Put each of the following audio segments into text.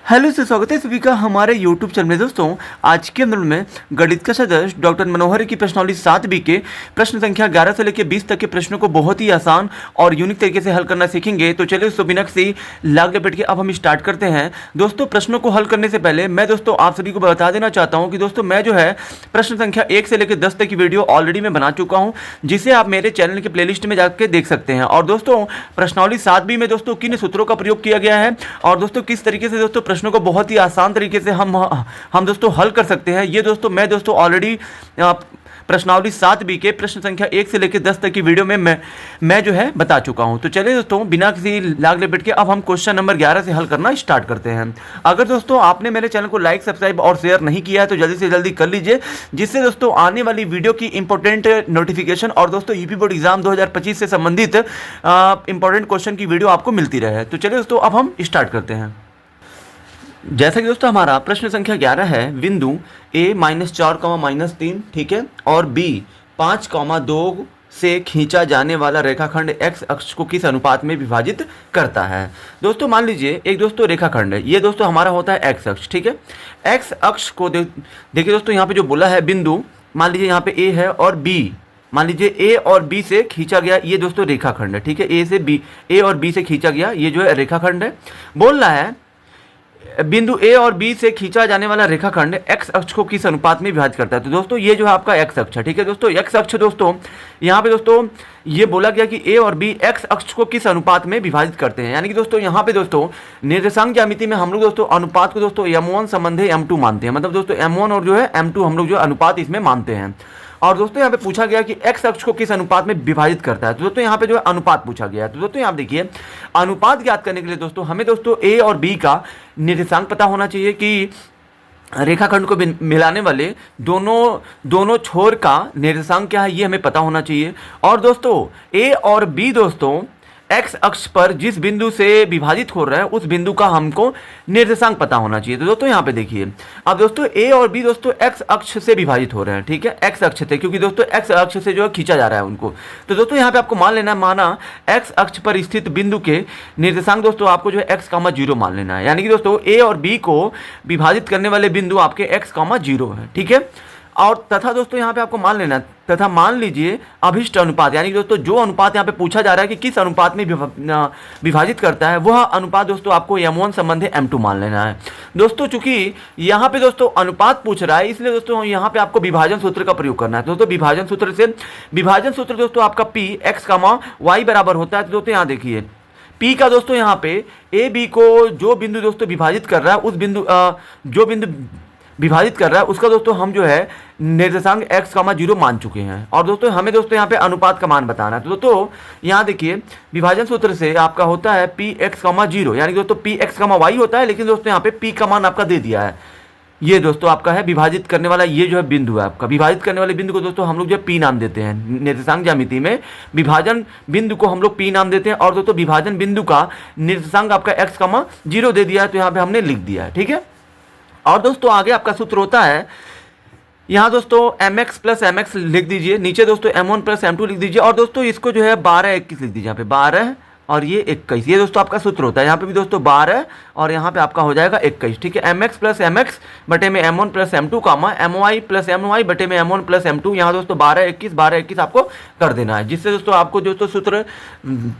Hello से स्वागत है सभी का हमारे YouTube चैनल में। दोस्तों आज के अंदर में गणित का सदस्य डॉक्टर मनोहर की प्रश्नावली 7B के प्रश्न संख्या 11 से लेकर 20 तक के प्रश्नों को बहुत ही आसान और यूनिक तरीके से हल करना सीखेंगे। तो चलिए दोस्तों बिना किसी लाग लपेट के अब हम स्टार्ट करते हैं। दोस्तों प्रश्नों को हल करने से पहले मैं दोस्तों आप सभी को बता देना चाहता हूँ कि दोस्तों मैं जो है प्रश्न संख्या 1 से लेकर 10 तक की वीडियो ऑलरेडी मैं बना चुका हूँ, जिसे आप मेरे चैनल के प्लेलिस्ट में जाकर देख सकते हैं। और दोस्तों प्रश्नावली 7B में दोस्तों किन सूत्रों का प्रयोग किया गया है और दोस्तों किस तरीके से दोस्तों प्रश्नों को बहुत ही आसान तरीके से हम दोस्तों हल कर सकते हैं, ये दोस्तों मैं दोस्तों ऑलरेडी प्रश्नावली 7B के प्रश्न संख्या 1 से लेकर 10 तक की वीडियो में मैं जो है बता चुका हूं। तो चलिए दोस्तों बिना किसी लाग लपेट के अब हम क्वेश्चन नंबर 11 से हल करना स्टार्ट करते हैं। अगर दोस्तों आपने मेरे चैनल को लाइक, सब्सक्राइब और शेयर नहीं किया है तो जल्दी से जल्दी कर लीजिए, जिससे दोस्तों आने वाली वीडियो की इंपॉर्टेंट नोटिफिकेशन और दोस्तों यूपी बोर्ड एग्जाम 2025 से संबंधित इंपॉर्टेंट क्वेश्चन की वीडियो आपको मिलती रहे। तो चलिए दोस्तों अब हम स्टार्ट करते हैं। जैसा कि दोस्तों हमारा प्रश्न संख्या 11 है, बिंदु A -4, -3 ठीक है और B 5, 2 से खींचा जाने वाला रेखाखंड x अक्ष को किस अनुपात में विभाजित करता है। दोस्तों मान लीजिए एक दोस्तों रेखाखंड है, ये दोस्तों हमारा होता है x अक्ष, ठीक है। x अक्ष को देखिए दोस्तों यहाँ पे जो बोला है बिंदु, मान लीजिए यहाँ पे A है और B, मान लीजिए A और B से खींचा गया ये दोस्तों रेखाखंड है, ठीक है। A और B से खींचा गया ये जो है रेखाखंड है। बोल रहा है बिंदु A और B से खींचा जाने वाला रेखाखंड x अक्ष को किस अनुपात में विभाजित करता है। तो दोस्तों ये जो है आपका x अक्ष है, ठीक है दोस्तों। x अक्ष दोस्तों यहाँ पे दोस्तों ये बोला गया कि A और B x अक्ष को किस अनुपात में विभाजित करते हैं, यानी कि दोस्तों यहाँ पे दोस्तों निर्देशांक ज्यामिति में हम लोग दोस्तों अनुपात को दोस्तों m1 संबंधी m2 मानते हैं, मतलब दोस्तों m1 और जो है m2 हम लोग जो अनुपात इसमें मानते हैं। और दोस्तों यहाँ पे पूछा गया कि x अक्ष को किस अनुपात में विभाजित करता है, तो दोस्तों यहाँ पे जो है अनुपात पूछा गया है। तो दोस्तों यहाँ देखिए अनुपात ज्ञात करने के लिए दोस्तों हमें दोस्तों A और B का निर्देशांक पता होना चाहिए कि रेखाखंड को मिलाने वाले दोनों छोर का निर्देशांक क्या है ये हमें पता होना चाहिए। और दोस्तों A और B दोस्तों x अक्ष पर जिस बिंदु से विभाजित हो रहा है उस बिंदु का हमको निर्देशांक पता होना चाहिए। तो दोस्तों यहाँ पे देखिए अब दोस्तों A और B दोस्तों x अक्ष से विभाजित हो रहे हैं, ठीक है, x अक्ष से, क्योंकि दोस्तों x अक्ष से जो है खींचा जा रहा है उनको। तो दोस्तों यहाँ पे आपको मान लेना है, माना x अक्ष पर स्थित बिंदु के निर्देशांक दोस्तों आपको जो है x, 0 मान लेना है, यानी कि दोस्तों A और B को विभाजित करने वाले बिंदु आपके x, 0 है, ठीक है। और तथा दोस्तों यहाँ पे आपको मान लेना, तथा मान लीजिए अभिष्ट अनुपात, यानी दोस्तों जो अनुपात यहाँ पे पूछा जा रहा है कि किस अनुपात में विभाजित करता है, वह अनुपात दोस्तों आपको m1 संबंधी m2 मान लेना है। दोस्तों चूंकि यहाँ पे दोस्तों अनुपात पूछ रहा है, इसलिए दोस्तों यहाँ पे आपको विभाजन सूत्र का प्रयोग करना है। दोस्तों विभाजन सूत्र दोस्तों आपका p x, y बराबर होता है। तो दोस्तों यहाँ देखिए P का दोस्तों यहाँ पे A B को जो बिंदु दोस्तों विभाजित कर रहा है उस बिंदु जो बिंदु विभाजित कर रहा है उसका दोस्तों हम जो है निर्देशांक x, 0 मान चुके हैं। और दोस्तों हमें दोस्तों यहाँ पे अनुपात का मान बताना है। तो दोस्तों यहाँ देखिए विभाजन सूत्र से आपका होता है Px, 0, यानी कि दोस्तों Px, y होता है, लेकिन दोस्तों यहाँ पे P का मान आपका दे दिया है। ये दोस्तों आपका है विभाजित करने वाला, ये जो है बिंदु है आपका। विभाजित करने वाले बिंदु को दोस्तों हम लोग जो है P नाम देते हैं। निर्देशांक ज्यामिति में विभाजन बिंदु को हम लोग P नाम देते हैं। और दोस्तों विभाजन बिंदु का निर्देशांक आपका x, 0 दे दिया है, तो यहाँ पे हमने लिख दिया है, ठीक है। और दोस्तों आगे आपका सूत्र होता है यहाँ दोस्तों mx + mx लिख दीजिए, नीचे दोस्तों m1 + m2 लिख दीजिए। और दोस्तों इसको जो है 12, 21 लिख दीजिए, यहाँ पे 12 और ये 21, ये दोस्तों आपका सूत्र होता है। यहाँ पे भी दोस्तों 12 और यहाँ पे आपका हो जाएगा 21, ठीक है। mx + mx बटे में m1 + m2 comma my + my बटे में m1 + m2, यहाँ दोस्तों 12, 21 आपको कर देना है, जिससे दोस्तों आपको दोस्तों सूत्र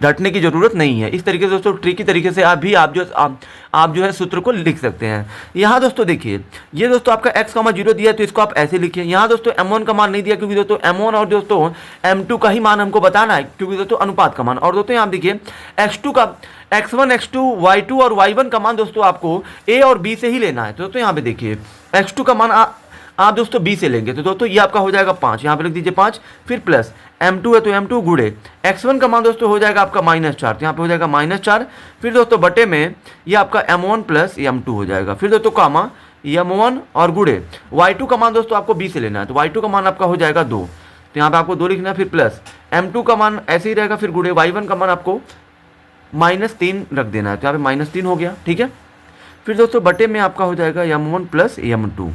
रटने की जरूरत नहीं है। इस तरीके से दोस्तों ट्रिकी तरीके से आप जो है सूत्र को लिख सकते हैं। यहाँ दोस्तों देखिए ये दोस्तों आपका x, 0 दिया है, तो इसको आप ऐसे लिखिए। यहाँ दोस्तों m1 का मान नहीं दिया, क्योंकि दोस्तों m1 और दोस्तों m2 का ही मान हमको बताना है, क्योंकि दोस्तों अनुपात का मान। और दोस्तों यहाँ देखिए x2 का x1, x2, y2 और y1 का मान दोस्तों आपको A और B से ही लेना है। तो दोस्तों यहाँ पे देखिए x2 का मान आप दोस्तों B से लेंगे, तो दोस्तों ये आपका हो जाएगा 5, यहाँ पे लिख दीजिए 5, फिर प्लस m2 है तो m2 गुणे x1 का मान दोस्तों हो जाएगा आपका -4, तो यहाँ पे हो जाएगा -4, फिर दोस्तों बटे में ये आपका m1 + m2 हो जाएगा, फिर दोस्तों कामा m1 और गुणे y2 का मान दोस्तों आपको B से लेना है, तो y2 का मान आपका हो जाएगा 2, तो यहाँ पे आपको 2 लिखना है, फिर प्लस m2 का मान ऐसे ही रहेगा, फिर गुणे y1 का मान आपको -3 रख देना है, तो यहाँ पे -3 हो गया, ठीक है। फिर दोस्तों बटे में आपका हो जाएगा m1 + m2।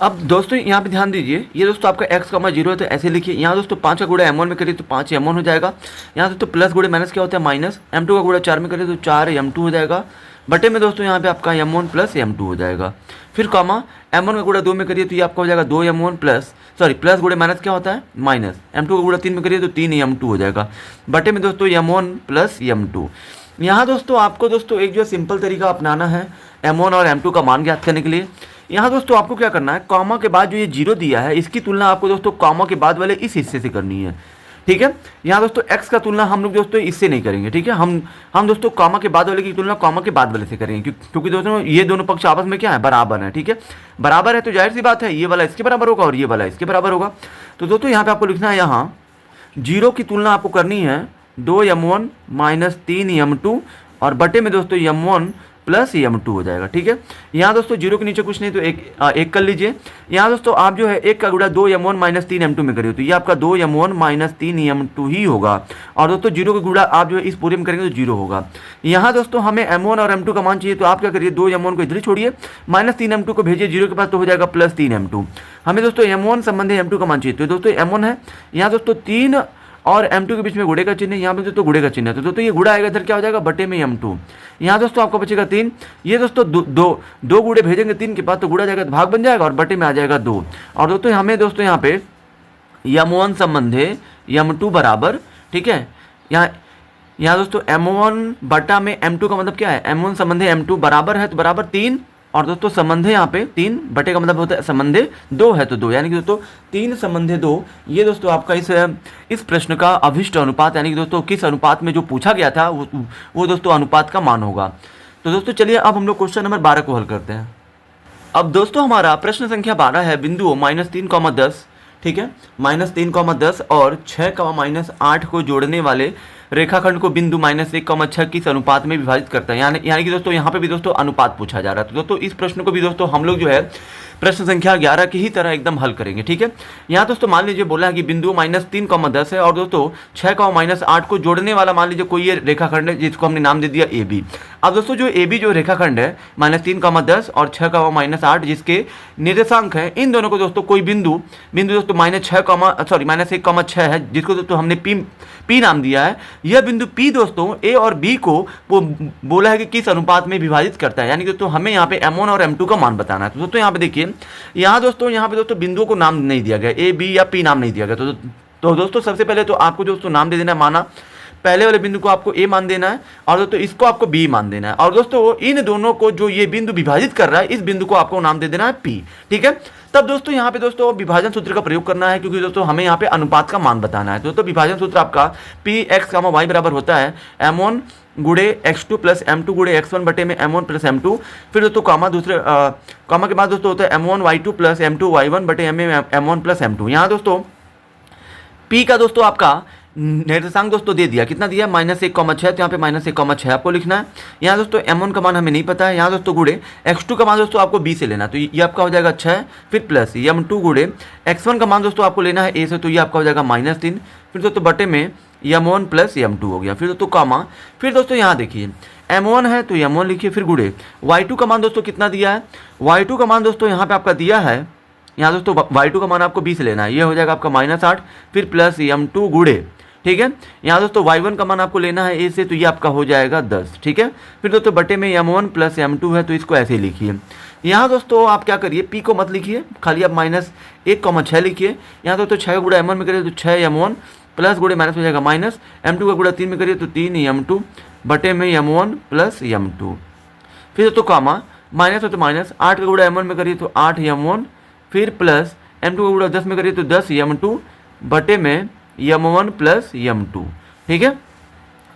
अब दोस्तों यहाँ पे ध्यान दीजिए, ये दोस्तों आपका x, 0 है, तो ऐसे लिखिए। यहाँ दोस्तों 5 का गुणा m1 में करिए तो 5 m1 हो जाएगा। यहाँ दोस्तों प्लस गुणे माइनस क्या होता है माइनस, m2 का गुणा 4 में करिए तो 4 m2 हो जाएगा, बटे में दोस्तों यहाँ पे आपका M1 प्लस M2 हो जाएगा। फिर कॉमा M1 का गुणा 2 में करिए तो ये आपका हो जाएगा 2M1 प्लस प्लस गुणे माइनस क्या होता है माइनस, M2 का गुणा 3 में करिए तो 3M2 हो जाएगा। बटे में दोस्तों M1 प्लस M2। यहाँ दोस्तों आपको दोस्तों एक जो सिंपल तरीका अपनाना है M1 और M2 का मान ज्ञात करने के लिए। यहाँ दोस्तों आपको क्या करना है, कॉमा के बाद जो ये जीरो दिया है इसकी तुलना आपको दोस्तों कॉमा के बाद वाले इस हिस्से से करनी है, ठीक है। यहाँ दोस्तों x का तुलना हम लोग दोस्तों इससे नहीं करेंगे, ठीक है। हम दोस्तों कॉमा के बाद वाले की तुलना कॉमा के बाद वाले से करेंगे, क्योंकि दोस्तों ये दोनों पक्ष आपस में क्या है, बराबर है, ठीक है। बराबर है तो जाहिर सी बात है ये वाला इसके बराबर होगा और ये वाला इसके बराबर होगा। तो दोस्तों यहाँ पे आपको लिखना है, यहाँ जीरो की तुलना आपको करनी है 2M1 माइनस 3M2 और बटे में दोस्तों M1 प्लस M2 हो जाएगा, ठीक है। यहाँ दोस्तों जीरो के नीचे कुछ नहीं तो एक कर लीजिए। यहाँ दोस्तों आप जो है एक का गुणा 2M1 माइनस 3M2 में करिए तो ये आपका 2M1 माइनस 3M2 ही होगा। और दोस्तों जीरो का गुणा आप जो है इस पूरे में करेंगे तो जीरो होगा। यहाँ दोस्तों हमें M1 और M2 का मान चाहिए तो आप क्या करिए, 2M1 को इधर ही छोड़िए, माइनस 3M2 को भेजिए जीरो के पास तो हो जाएगा प्लस 3M2। हमें दोस्तों M1 संबंधी M2 का मान चाहिए तो दोस्तों M1 है, यहाँ दोस्तों 3 और M2 के बीच में गुणे का चिन्ह है, यहाँ पे दोस्तों गुणे का चिन्ह है तो दोस्तों ये गुणा आएगा इधर क्या हो जाएगा बटे में M2। यहाँ दोस्तों आपको बचेगा 3, ये दोस्तों दो गुणे भेजेंगे 3 के पास तो गुणा जाएगा तो भाग बन जाएगा और बटे में आ जाएगा 2। और दोस्तों हमें दोस्तों यहाँ पे M1 संबंधे M2 बराबर, ठीक है। यहाँ दोस्तों M1 बटा में M2 का मतलब क्या है, M1 संबंधे M2 बराबर है तो बराबर 3 और दोस्तों संबंधे यहाँ पे 3 बटे का मतलब होता है संबंधे 2 है तो 2, यानी कि दोस्तों 3 संबंधे 2। ये दोस्तों आपका इस प्रश्न का अभिष्ट अनुपात, यानी कि दोस्तों किस अनुपात में जो पूछा गया था वो दोस्तों अनुपात का मान होगा। तो दोस्तों चलिए अब हम लोग क्वेश्चन नंबर 12 को हल करते हैं। अब दोस्तों हमारा प्रश्न संख्या 12 है, बिंदुओं -3, 10, ठीक है, -3, 10 और 6, -8 को जोड़ने वाले रेखाखंड को बिंदु -1, 6 किस अनुपात में विभाजित करता है। यानी कि दोस्तों यहाँ पे भी दोस्तों अनुपात पूछा जा रहा है। तो दोस्तों इस प्रश्न को भी दोस्तों हम लोग जो है प्रश्न संख्या 11 की ही तरह एकदम हल करेंगे, ठीक है। यहाँ दोस्तों मान लीजिए बोला है कि बिंदु -3, 10 है और दोस्तों 6, -8 को जोड़ने वाला मान लीजिए कोई ये रेखाखंड है जिसको हमने नाम दे दिया AB। अब दोस्तों जो AB जो रेखाखंड है -3, 10 और 6, -8 जिसके निर्देशांक है, इन दोनों को दोस्तों कोई बिंदु दोस्तों -1, 6 है जिसको दोस्तों हमने P नाम दिया है। यह बिंदु P दोस्तों A और B को वो बोला है कि किस अनुपात में विभाजित करता है, यानी कि दोस्तों हमें यहाँ पे M1 और M2 का मान बताना है। तो दोस्तों यहाँ पे देखिए, यहाँ पे दोस्तों बिंदुओं को नाम नहीं दिया गया, A B या P नाम नहीं दिया गया। तो दोस्तों सबसे पहले तो आपको दोस्तों नाम दे देना है, माना पहले वाले बिंदु को आपको A मान देना है और दोस्तों इसको आपको B मान देना है। और दोस्तों इन दोनों को जो ये बिंदु विभाजित कर रहा है इस बिंदु को आपको नाम दे देना है P, ठीक है। तब दोस्तों यहाँ पे दोस्तों विभाजन सूत्र का प्रयोग करना है, क्योंकि दोस्तों हमें यहाँ पे अनुपात का मान बताना है। दोस्तों विभाजन सूत्र आपका Px, y बराबर होता है M1 गुणे x2 प्लस M2 गुणे x1 बटे में M1 प्लस M2। फिर दोस्तों कॉमा के बाद दोस्तों होता है M1 y2 plus M2 y1 बटे में M1 प्लस M2। यहाँ दोस्तों P का दोस्तों आपका निर्देशांक दोस्तों दे दिया, कितना दिया -1, 6, तो यहाँ पे -1, 6 आपको लिखना है। यहाँ दोस्तों M1 का मान हमें नहीं पता है। यहाँ दोस्तों गुणे x2 का मान दोस्तों आपको B से लेना है तो ये आपका हो जाएगा 6, फिर प्लस M2 गुणे x1 का मान दोस्तों आपको लेना है A से तो ये आपका हो जाएगा -3, फिर दोस्तों बटे में M1 प्लस M2 हो गया। फिर दोस्तों कॉमा, फिर दोस्तों यहाँ देखिए M1 है तो M1 लिखिए, फिर गुणे y2 का मान दोस्तों कितना दिया है, y2 का मान दोस्तों यहाँ पे आपका दिया है, यहाँ दोस्तों y2 का मान आपको B से लेना है, ये हो जाएगा आपका -8, फिर प्लस M2 गुणे, ठीक है। यहाँ दोस्तों y1 का मान आपको लेना है A से तो ये आपका हो जाएगा 10, ठीक है। फिर दोस्तों बटे में M1 प्लस M2 है तो इसको ऐसे ही लिखिए। यहाँ दोस्तों आप क्या करिए, P को मत लिखिए, खाली आप -1, 6 लिखिए। यहाँ दोस्तों 6 का गुणा M1 में करिए तो 6M1 प्लस गुणे माइनस हो जाएगा माइनस, M2 का गुणा 3 में करिए तो 3M2 बटे में M1 प्लस M2। फिर दोस्तों कॉमा, माइनस हो तो माइनस, 8 का गुणा M1 में करिए तो 8M1, फिर प्लस M2 का गुणा 10 में करिए तो 10M2 बटे में M1 प्लस M2, ठीक है।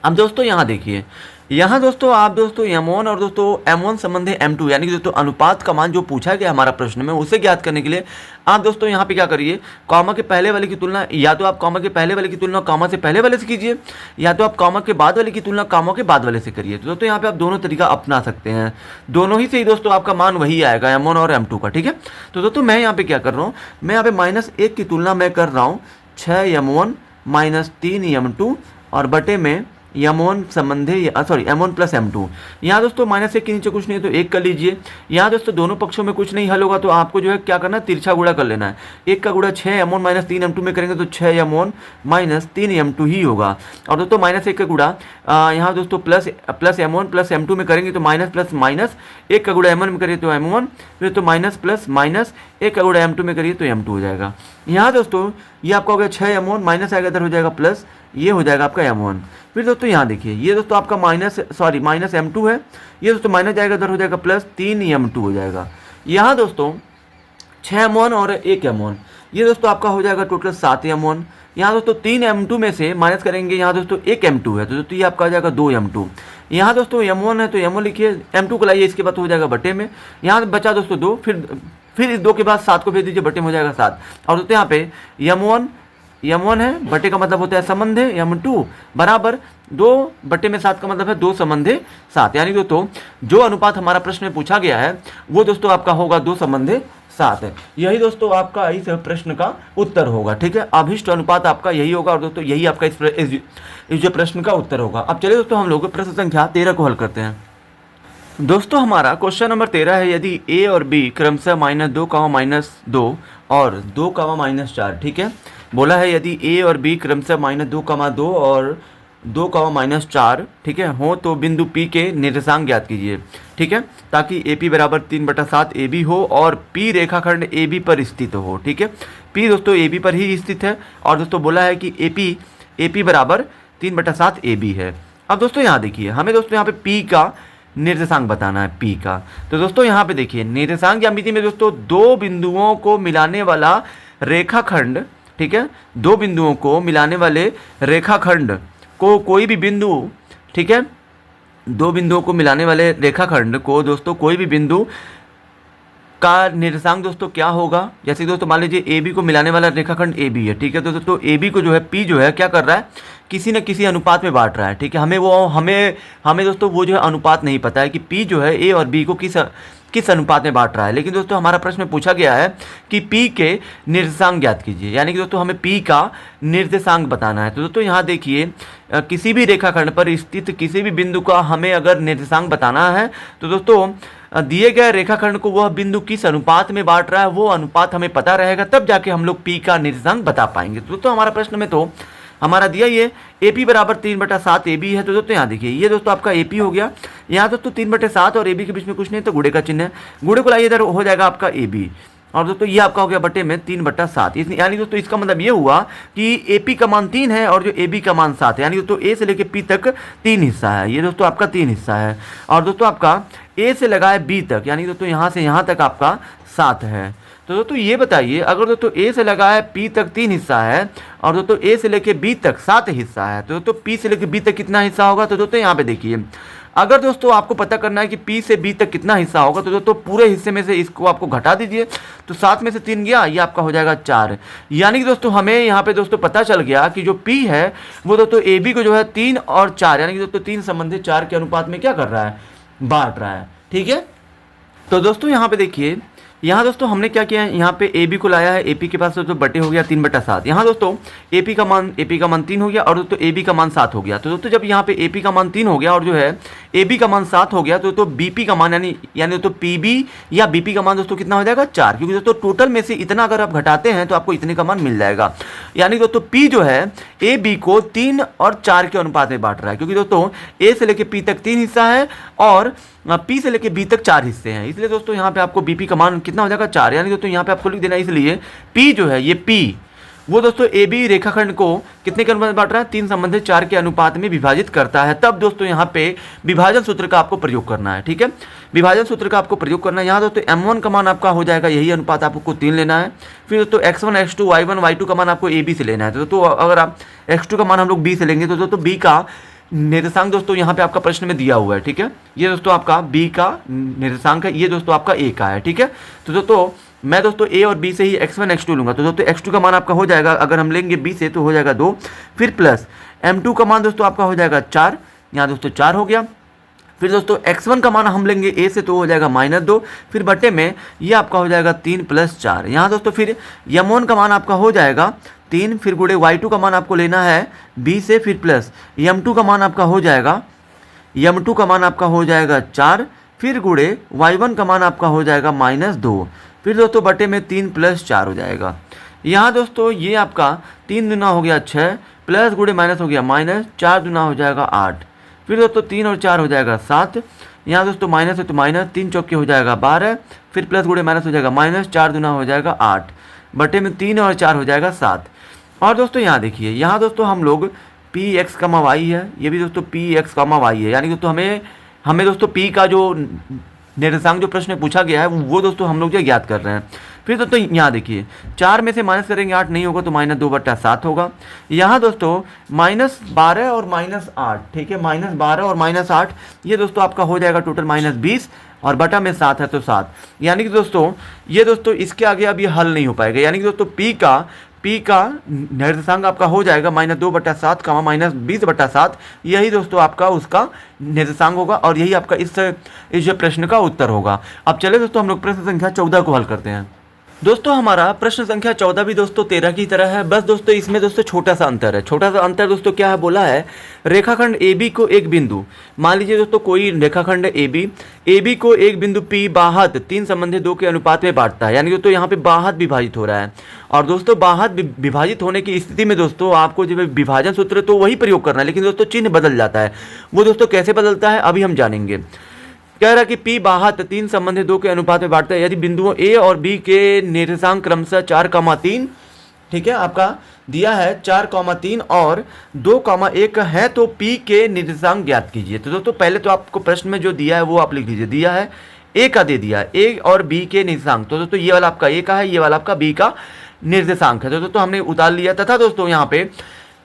अब दोस्तों यहाँ देखिए, यहाँ दोस्तों आप दोस्तों M1 और दोस्तों M1 संबंधी M2 यानी कि दोस्तों अनुपात का मान जो पूछा गया हमारा प्रश्न में उसे ज्ञात करने के लिए आप दोस्तों यहाँ पे क्या करिए, कॉमा के पहले वाले की तुलना या तो आप कॉमा के पहले वाले की तुलना कॉमा से पहले वाले से कीजिए, या तो आप कॉमा के बाद वाले की तुलना कॉमा के बाद वाले से करिए। तो दोस्तों यहाँ पे आप दोनों तरीका अपना सकते हैं, दोनों ही से ही दोस्तों आपका मान वही आएगा M1 और M2 का, ठीक है। तो दोस्तों मैं यहाँ पे क्या कर रहा हूँ, मैं यहाँ पे -1 की तुलना मैं कर रहा हूँ 6M1 -3M2 और बटे में m1 संबंधी सॉरी m1 प्लस m2। यहाँ दोस्तों माइनस 1 के नीचे कुछ नहीं है तो 1 कर लीजिए। यहाँ दोस्तों दोनों पक्षों में कुछ नहीं हल होगा तो आपको जो है क्या करना है, तिरछा गुणा कर लेना है। 1 का गुणा 6m1 माइनस 3m2 में करेंगे तो 6m1 माइनस 3m2 ही होगा। और दोस्तों माइनस 1 का गुणा यहाँ दोस्तों प्लस m1 प्लस m2 में करेंगे तो माइनस प्लस माइनस, 1 का गुणा m1 में करिए तो m1, फिर तो माइनस प्लस माइनस, 1 का गुणा m2 में करिए तो m2 हो जाएगा। यहाँ दोस्तों ये आपका हो गया 6m1 माइनस आएगा इधर हो जाएगा प्लस, ये हो जाएगा आपका m1। फिर दोस्तों यहाँ देखिए ये दोस्तों आपका माइनस m2 है, ये दोस्तों माइनस जाएगा इधर हो जाएगा प्लस 3m2 हो जाएगा। यहाँ दोस्तों 6m1 और 1m1, ये दोस्तों आपका हो जाएगा टोटल 7m1। यहाँ दोस्तों 3m2 में से माइनस करेंगे, यहाँ दोस्तों 1m2 है तो दोस्तों ये आपका आ जाएगा 2m2। यहाँ दोस्तों m1 है तो m1 लिखिए, m2 को लाइए इसके बाद हो जाएगा बटे में, यहाँ बचा दोस्तों 2, फिर इस 2 के बाद 7 को भेज दीजिए, बटे में हो जाएगा 7। और दोस्तों यहाँ पे m1 है, बटे का मतलब होता है संबंधे m2 बराबर 2 बटे में 7 का मतलब है 2 संबंधे 7। यानी दोस्तों जो अनुपात हमारा प्रश्न में पूछा गया है वो दोस्तों आपका होगा 2 संबंधे 7 है। यही दोस्तों आपका इस प्रश्न का उत्तर होगा। ठीक है, अभिष्ट अनुपात आपका यही होगा और दोस्तों यही आपका इस जो प्रश्न का उत्तर होगा। अब चलिए दोस्तों हम लोग प्रश्न संख्या 13 को हल करते हैं। दोस्तों हमारा क्वेश्चन नंबर 13 है, यदि a और b क्रमशः -2, और 2, ठीक है, बोला है यदि a और b क्रमशः -2, और 2, ठीक है हो तो बिंदु P के निर्देशांक ज्ञात कीजिए। ठीक है, ताकि AP बराबर 3/7 AB हो और P रेखाखंड AB पर स्थित हो। ठीक है, P दोस्तों AB पर ही स्थित है और दोस्तों बोला है कि AP बराबर 3/7 AB है। अब दोस्तों यहाँ देखिए हमें दोस्तों यहाँ पे P का निर्देशांक बताना है, P का। तो दोस्तों यहाँ पे देखिए निर्देशांक ज्यामिति में दोस्तों दो बिंदुओं को मिलाने वाला रेखाखंड, ठीक है, दो बिंदुओं को मिलाने वाले रेखाखंड को कोई भी बिंदु, ठीक है, दो बिंदुओं को मिलाने वाले रेखाखंड को दोस्तों कोई भी बिंदु का निर्देशांक दोस्तों क्या होगा। जैसे दोस्तों मान लीजिए ए बी को मिलाने वाला रेखाखंड ए बी है। ठीक है, तो दोस्तों ए बी को जो है पी जो है क्या कर रहा है, किसी न किसी अनुपात में बांट रहा है। ठीक है, हमें दोस्तों वो जो है अनुपात नहीं पता है कि पी जो है ए और बी को किस अनुपात में बांट रहा है। लेकिन दोस्तों हमारा प्रश्न में पूछा गया है कि P के निर्देशांक ज्ञात कीजिए, यानी कि दोस्तों हमें P का निर्देशांक बताना है। तो दोस्तों यहाँ देखिए किसी भी रेखाखंड पर स्थित किसी भी बिंदु का हमें अगर निर्देशांक बताना है तो दोस्तों दिए गए रेखाखंड को वह बिंदु किस अनुपात में बांट रहा है वो अनुपात हमें पता रहेगा, तब जाके हम लोग P का निर्देशांक बता पाएंगे। तो दोस्तों हमारा प्रश्न में तो हमारा दिया ये AP बराबर 3/7 AB है। तो दोस्तों यहाँ देखिए ये दोस्तों आपका AP हो गया, यहाँ दोस्तों 3/7 और AB के बीच में कुछ नहीं तो गुणे का चिन्ह है, गुणे को लाइए इधर हो जाएगा आपका AB। और दोस्तों ये आपका हो गया बटे में 3/7। यानी दोस्तों इसका मतलब ये हुआ कि AP का मान 3 है और जो AB का मान 7 है, यानी दोस्तों A से लेके P तक 3 हिस्सा है। ये दोस्तों आपका 3 हिस्सा है और दोस्तों आपका A से लगाए B तक, यानी दोस्तों यहाँ से यहाँ तक आपका 7 है। तो दोस्तों ये बताइए अगर दोस्तों A से लगाए P तक 3 हिस्सा है और दोस्तों A से लेके B तक 7 हिस्सा है, तो दोस्तों P से लेके B तक कितना हिस्सा होगा। तो दोस्तों यहाँ पे देखिए अगर दोस्तों आपको पता करना है कि P से B तक कितना हिस्सा होगा तो दोस्तों पूरे हिस्से में से इसको आपको घटा दीजिए, तो 7 में से 3 गया, ये आपका हो जाएगा 4। यानी कि दोस्तों हमें यहाँ पे दोस्तों पता चल गया कि जो P है वो दोस्तों AB को जो है 3 और 4 यानी कि दोस्तों 3 संबंधित 4 के अनुपात में क्या कर रहा है, बांट रहा है। ठीक है, तो दोस्तों यहाँ पे देखिए यहाँ दोस्तों हमने क्या किया है, यहाँ पे AB को लाया है, AP के पास दोस्तों बटे हो गया 3/7। यहाँ दोस्तों AP का मान 3 हो गया और दोस्तों AB का मान 7 हो गया। तो दोस्तों जब यहाँ पे AP का मान 3 हो गया और जो है AB का मान 7 हो गया तो दोस्तों BP का मान यानी दोस्तों PB या BP का मान दोस्तों कितना हो जाएगा 4, क्योंकि दोस्तों टोटल में से इतना अगर आप घटाते हैं तो आपको इतने का मान मिल जाएगा। यानी दोस्तों P जो है AB को 3 और 4 के अनुपात में बांट रहा है, क्योंकि दोस्तों A से लेके P तक 3 हिस्सा है और P से लेके B तक 4 हिस्से हैं, इसलिए दोस्तों यहाँ पे आपको BP का मान कितना हो जाएगा 4। यानी दोस्तों यहाँ पे आपको लिख देना है, इसलिए P जो है ये P वो दोस्तों AB रेखाखंड को कितने के अनुपात में बांट रहा है, 3 संबंधित 4 के अनुपात में विभाजित करता है। तब दोस्तों यहाँ पे विभाजन सूत्र का आपको प्रयोग करना है। ठीक है, विभाजन सूत्र का आपको प्रयोग करना है। यहाँ दोस्तों M1 का मान आपका हो जाएगा यही अनुपात, आपको 3 लेना है। फिर दोस्तों X1 X2 Y1 Y2 का मान आपको AB से लेना है। तो दोस्तों अगर आप X2 का मान हम लोग B से लेंगे तो दोस्तों B का निर्देशांक दोस्तों यहाँ पे आपका प्रश्न में दिया हुआ है। ठीक है, ये दोस्तों आपका B का निर्देशांक है, ये दोस्तों आपका A का है। ठीक है, तो दोस्तों मैं दोस्तों A और B से ही X1 X2 लूंगा। तो दोस्तों X2 का मान आपका हो जाएगा अगर हम लेंगे B से तो हो जाएगा 2, फिर प्लस M2 का मान दोस्तों आपका हो जाएगा 4, यहाँ दोस्तों 4 हो गया। फिर दोस्तों X1 का मान हम लेंगे A से तो हो जाएगा -2, फिर बटे में ये आपका हो जाएगा 3 + 4। यहाँ दोस्तों फिर M1 का मान आपका हो जाएगा 3, फिर गुणे y2 का मान आपको लेना है b से, फिर प्लस m2 का मान आपका हो जाएगा, m2 का मान आपका हो जाएगा 4, फिर गुणे y1 का मान आपका हो जाएगा -2, फिर दोस्तों बटे में 3 + 4 हो जाएगा। यहाँ दोस्तों ये आपका 3 दूना हो गया 6, प्लस गुणे माइनस हो गया माइनस, 4 दूना हो जाएगा 8, फिर दोस्तों 3 और 4 हो जाएगा 7, यहाँ दोस्तों माइनस है तो माइनस, 3 चौके हो जाएगा 12, फिर प्लस गुणे माइनस हो जाएगा माइनस, 4 दूना हो जाएगा 8, बटे में 3 और 4 हो जाएगा 7। और दोस्तों यहाँ देखिए, यहाँ दोस्तों हम लोग पी एक्स कमा वाई है, ये भी दोस्तों पी एक्स कमा वाई है, यानी दोस्तों हमें दोस्तों पी का जो निर्देशांक जो प्रश्न पूछा गया है वो दोस्तों हम लोग जो ज्ञात कर रहे हैं। फिर दोस्तों यहाँ देखिए, 4 में से माइनस करेंगे 8 नहीं होगा तो -2/7 होगा। यहाँ दोस्तों -12 और -8, ठीक है, -12 और -8, ये दोस्तों आपका हो जाएगा टोटल -20 और बटा में 7 है तो 7, यानी कि दोस्तों ये दोस्तों इसके आगे अब ये हल नहीं हो पाएगा, यानी कि दोस्तों पी का निर्देशांक आपका हो जाएगा -2/7 -20/7, यही दोस्तों आपका उसका निर्देशांक होगा और यही आपका इस जो प्रश्न का उत्तर होगा। अब चले दोस्तों हम लोग प्रश्न संख्या 14 को हल करते हैं। दोस्तों हमारा प्रश्न संख्या 14 भी दोस्तों 13 की तरह है, बस दोस्तों इसमें दोस्तों छोटा सा अंतर है। छोटा सा अंतर दोस्तों क्या है, बोला है रेखाखंड AB को एक बिंदु, मान लीजिए दोस्तों कोई रेखाखंड AB को एक बिंदु P बाहत 3 संबंधी 2 के अनुपात में बांटता है, यानी दोस्तों यहाँ पे बाहत विभाजित हो रहा है। और दोस्तों बाहत विभाजित होने की स्थिति में दोस्तों आपको जो विभाजन सूत्र तो वही प्रयोग करना है, लेकिन दोस्तों चिन्ह बदल जाता है। वो दोस्तों कैसे बदलता है अभी हम जानेंगे। कह रहा है कि P बाहत 3 संबंधी 2 के अनुपात में बांटता है यदि बिंदुओं A और B के निर्देशांक क्रमशः 4,3, ठीक है, आपका दिया है 4,3 और 2,1 है, तो P के निर्देशांक ज्ञात कीजिए। तो दोस्तों पहले तो आपको प्रश्न में जो दिया है वो आप लिख लीजिए, दिया है A का दे दिया है, A और B के निर्देशांक, तो दोस्तों ये वाला आपका A का है, ये वाला आपका B का निर्देशांक है, तो दोस्तों हमने उतार लिया। तथा दोस्तों यहाँ पे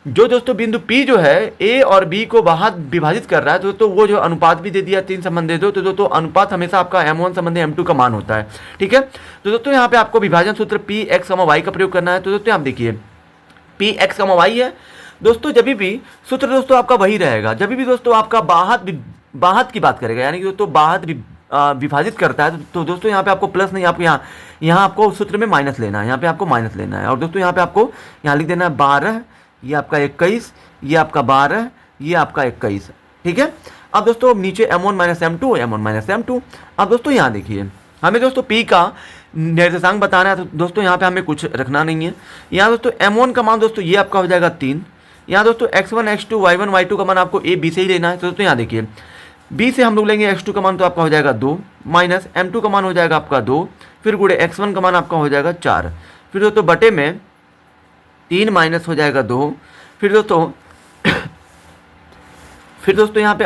जो दोस्तों बिंदु P जो है A और B को बाहर विभाजित कर रहा है, तो दोस्तों वो जो अनुपात भी दे दिया 3 संबंधी 2, तो दोस्तों अनुपात हमेशा आपका M1 संबंधी M2 का मान होता है, ठीक है। तो दोस्तों यहाँ पे आपको विभाजन सूत्र P x, y का प्रयोग करना है। तो दोस्तों आप देखिए P x, y है दोस्तों, जब भी सूत्र दोस्तों आपका वही रहेगा, जब भी दोस्तों आपका बाहत की बात करेगा, यानी कि दोस्तों बाहत विभाजित करता है, तो दोस्तों यहाँ पे आपको प्लस नहीं, आपको यहाँ आपको सूत्र में माइनस लेना है, यहाँ पे आपको माइनस लेना है। और दोस्तों यहाँ पे आपको यहाँ लिख देना है 12, ये आपका 21, ये आपका 12, ये आपका 21, ठीक है। अब दोस्तों नीचे M1 - M2। अब दोस्तों यहाँ देखिए, हमें दोस्तों P का निर्देशांक बताना है, तो दोस्तों यहाँ पे हमें कुछ रखना नहीं है। यहाँ दोस्तों M1 का मान दोस्तों ये आपका हो जाएगा 3, यहाँ दोस्तों x1 x2 y1 y2 का मान आपको A B से ही लेना है। तो दोस्तों यहाँ देखिए B से हम लोग लेंगे x2 का मान तो आपका हो जाएगा 2, माइनस M2 का मान हो जाएगा आपका 2, फिर गुणे x1 का मान आपका हो जाएगा 4, फिर दोस्तों बटे में 3 माइनस हो जाएगा 2, फिर दोस्तों यहाँ पे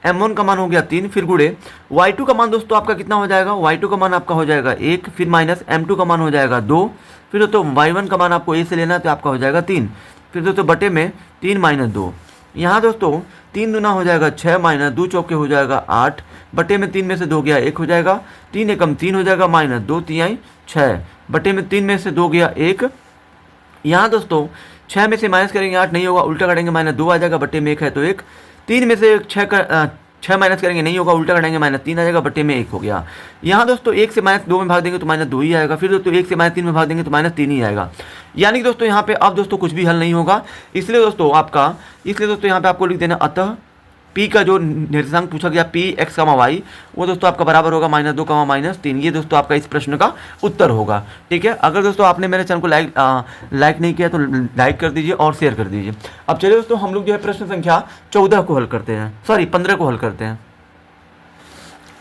M1 का मान हो गया 3, फिर गुणे y2 का मान दोस्तों आपका कितना हो जाएगा, y2 का मान आपका हो जाएगा 1, फिर माइनस M2 का मान हो जाएगा 2, फिर दोस्तों y1 का मान आपको A से लेना है तो आपका हो जाएगा 3, फिर दोस्तों बटे में 3 - 2, यहाँ दोस्तों 3 दूना हो जाएगा 6, माइनस 2 चौके हो जाएगा 8, बटे में 3 में से 2 गया 1 हो जाएगा, 3 एकम 3 हो जाएगा, माइनस 2 तिहाई 6, बटे में 3 में से 2 गया 1। यहाँ दोस्तों 6 में से माइनस करेंगे 8 नहीं होगा, उल्टा करेंगे -2 आ जाएगा, बटे में 1 है तो 1, 3 में से 6 माइनस करेंगे नहीं होगा, उल्टा करेंगे -3 आ जाएगा, बटे में 1 हो गया। यहाँ दोस्तों 1 से -2 में भाग देंगे तो -2 ही आएगा, फिर दोस्तों 1 से -3 में भाग देंगे तो -3 ही आएगा, यानी कि दोस्तों यहाँ पे अब दोस्तों कुछ भी हल नहीं होगा। इसलिए दोस्तों यहाँ पे आपको लिख देना अतः P का जो निर्देशांक पूछा गया P x, y, वो दोस्तों आपका बराबर होगा -2, -3, ये दोस्तों आपका इस प्रश्न का उत्तर होगा, ठीक है। अगर दोस्तों आपने मेरे चैनल को लाइक नहीं किया तो लाइक कर दीजिए और शेयर कर दीजिए। अब चलिए दोस्तों हम लोग जो है प्रश्न संख्या 14 को हल करते हैं, 15 को हल करते हैं।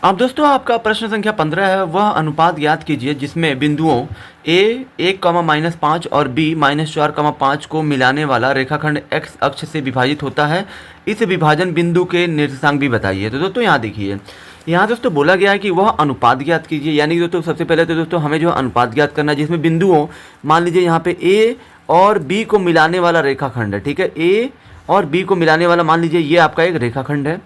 अब दोस्तों आपका प्रश्न संख्या 15 है, वह अनुपात ज्ञात कीजिए जिसमें बिंदुओं A 1, -5 और B -4, 5 को मिलाने वाला रेखाखंड x अक्ष से विभाजित होता है। इस विभाजन बिंदु के निर्देशांक भी बताइए। तो दोस्तों यहाँ देखिए, यहाँ दोस्तों बोला गया है कि वह अनुपात ज्ञात कीजिए, यानी कि दोस्तों सबसे पहले तो दोस्तों हमें जो अनुपात ज्ञात करना है जिसमें बिंदुओं, मान लीजिए यहाँ पे A और B को मिलाने वाला रेखाखंड है, ठीक है, A और B को मिलाने वाला मान लीजिए ये आपका एक रेखाखंड है,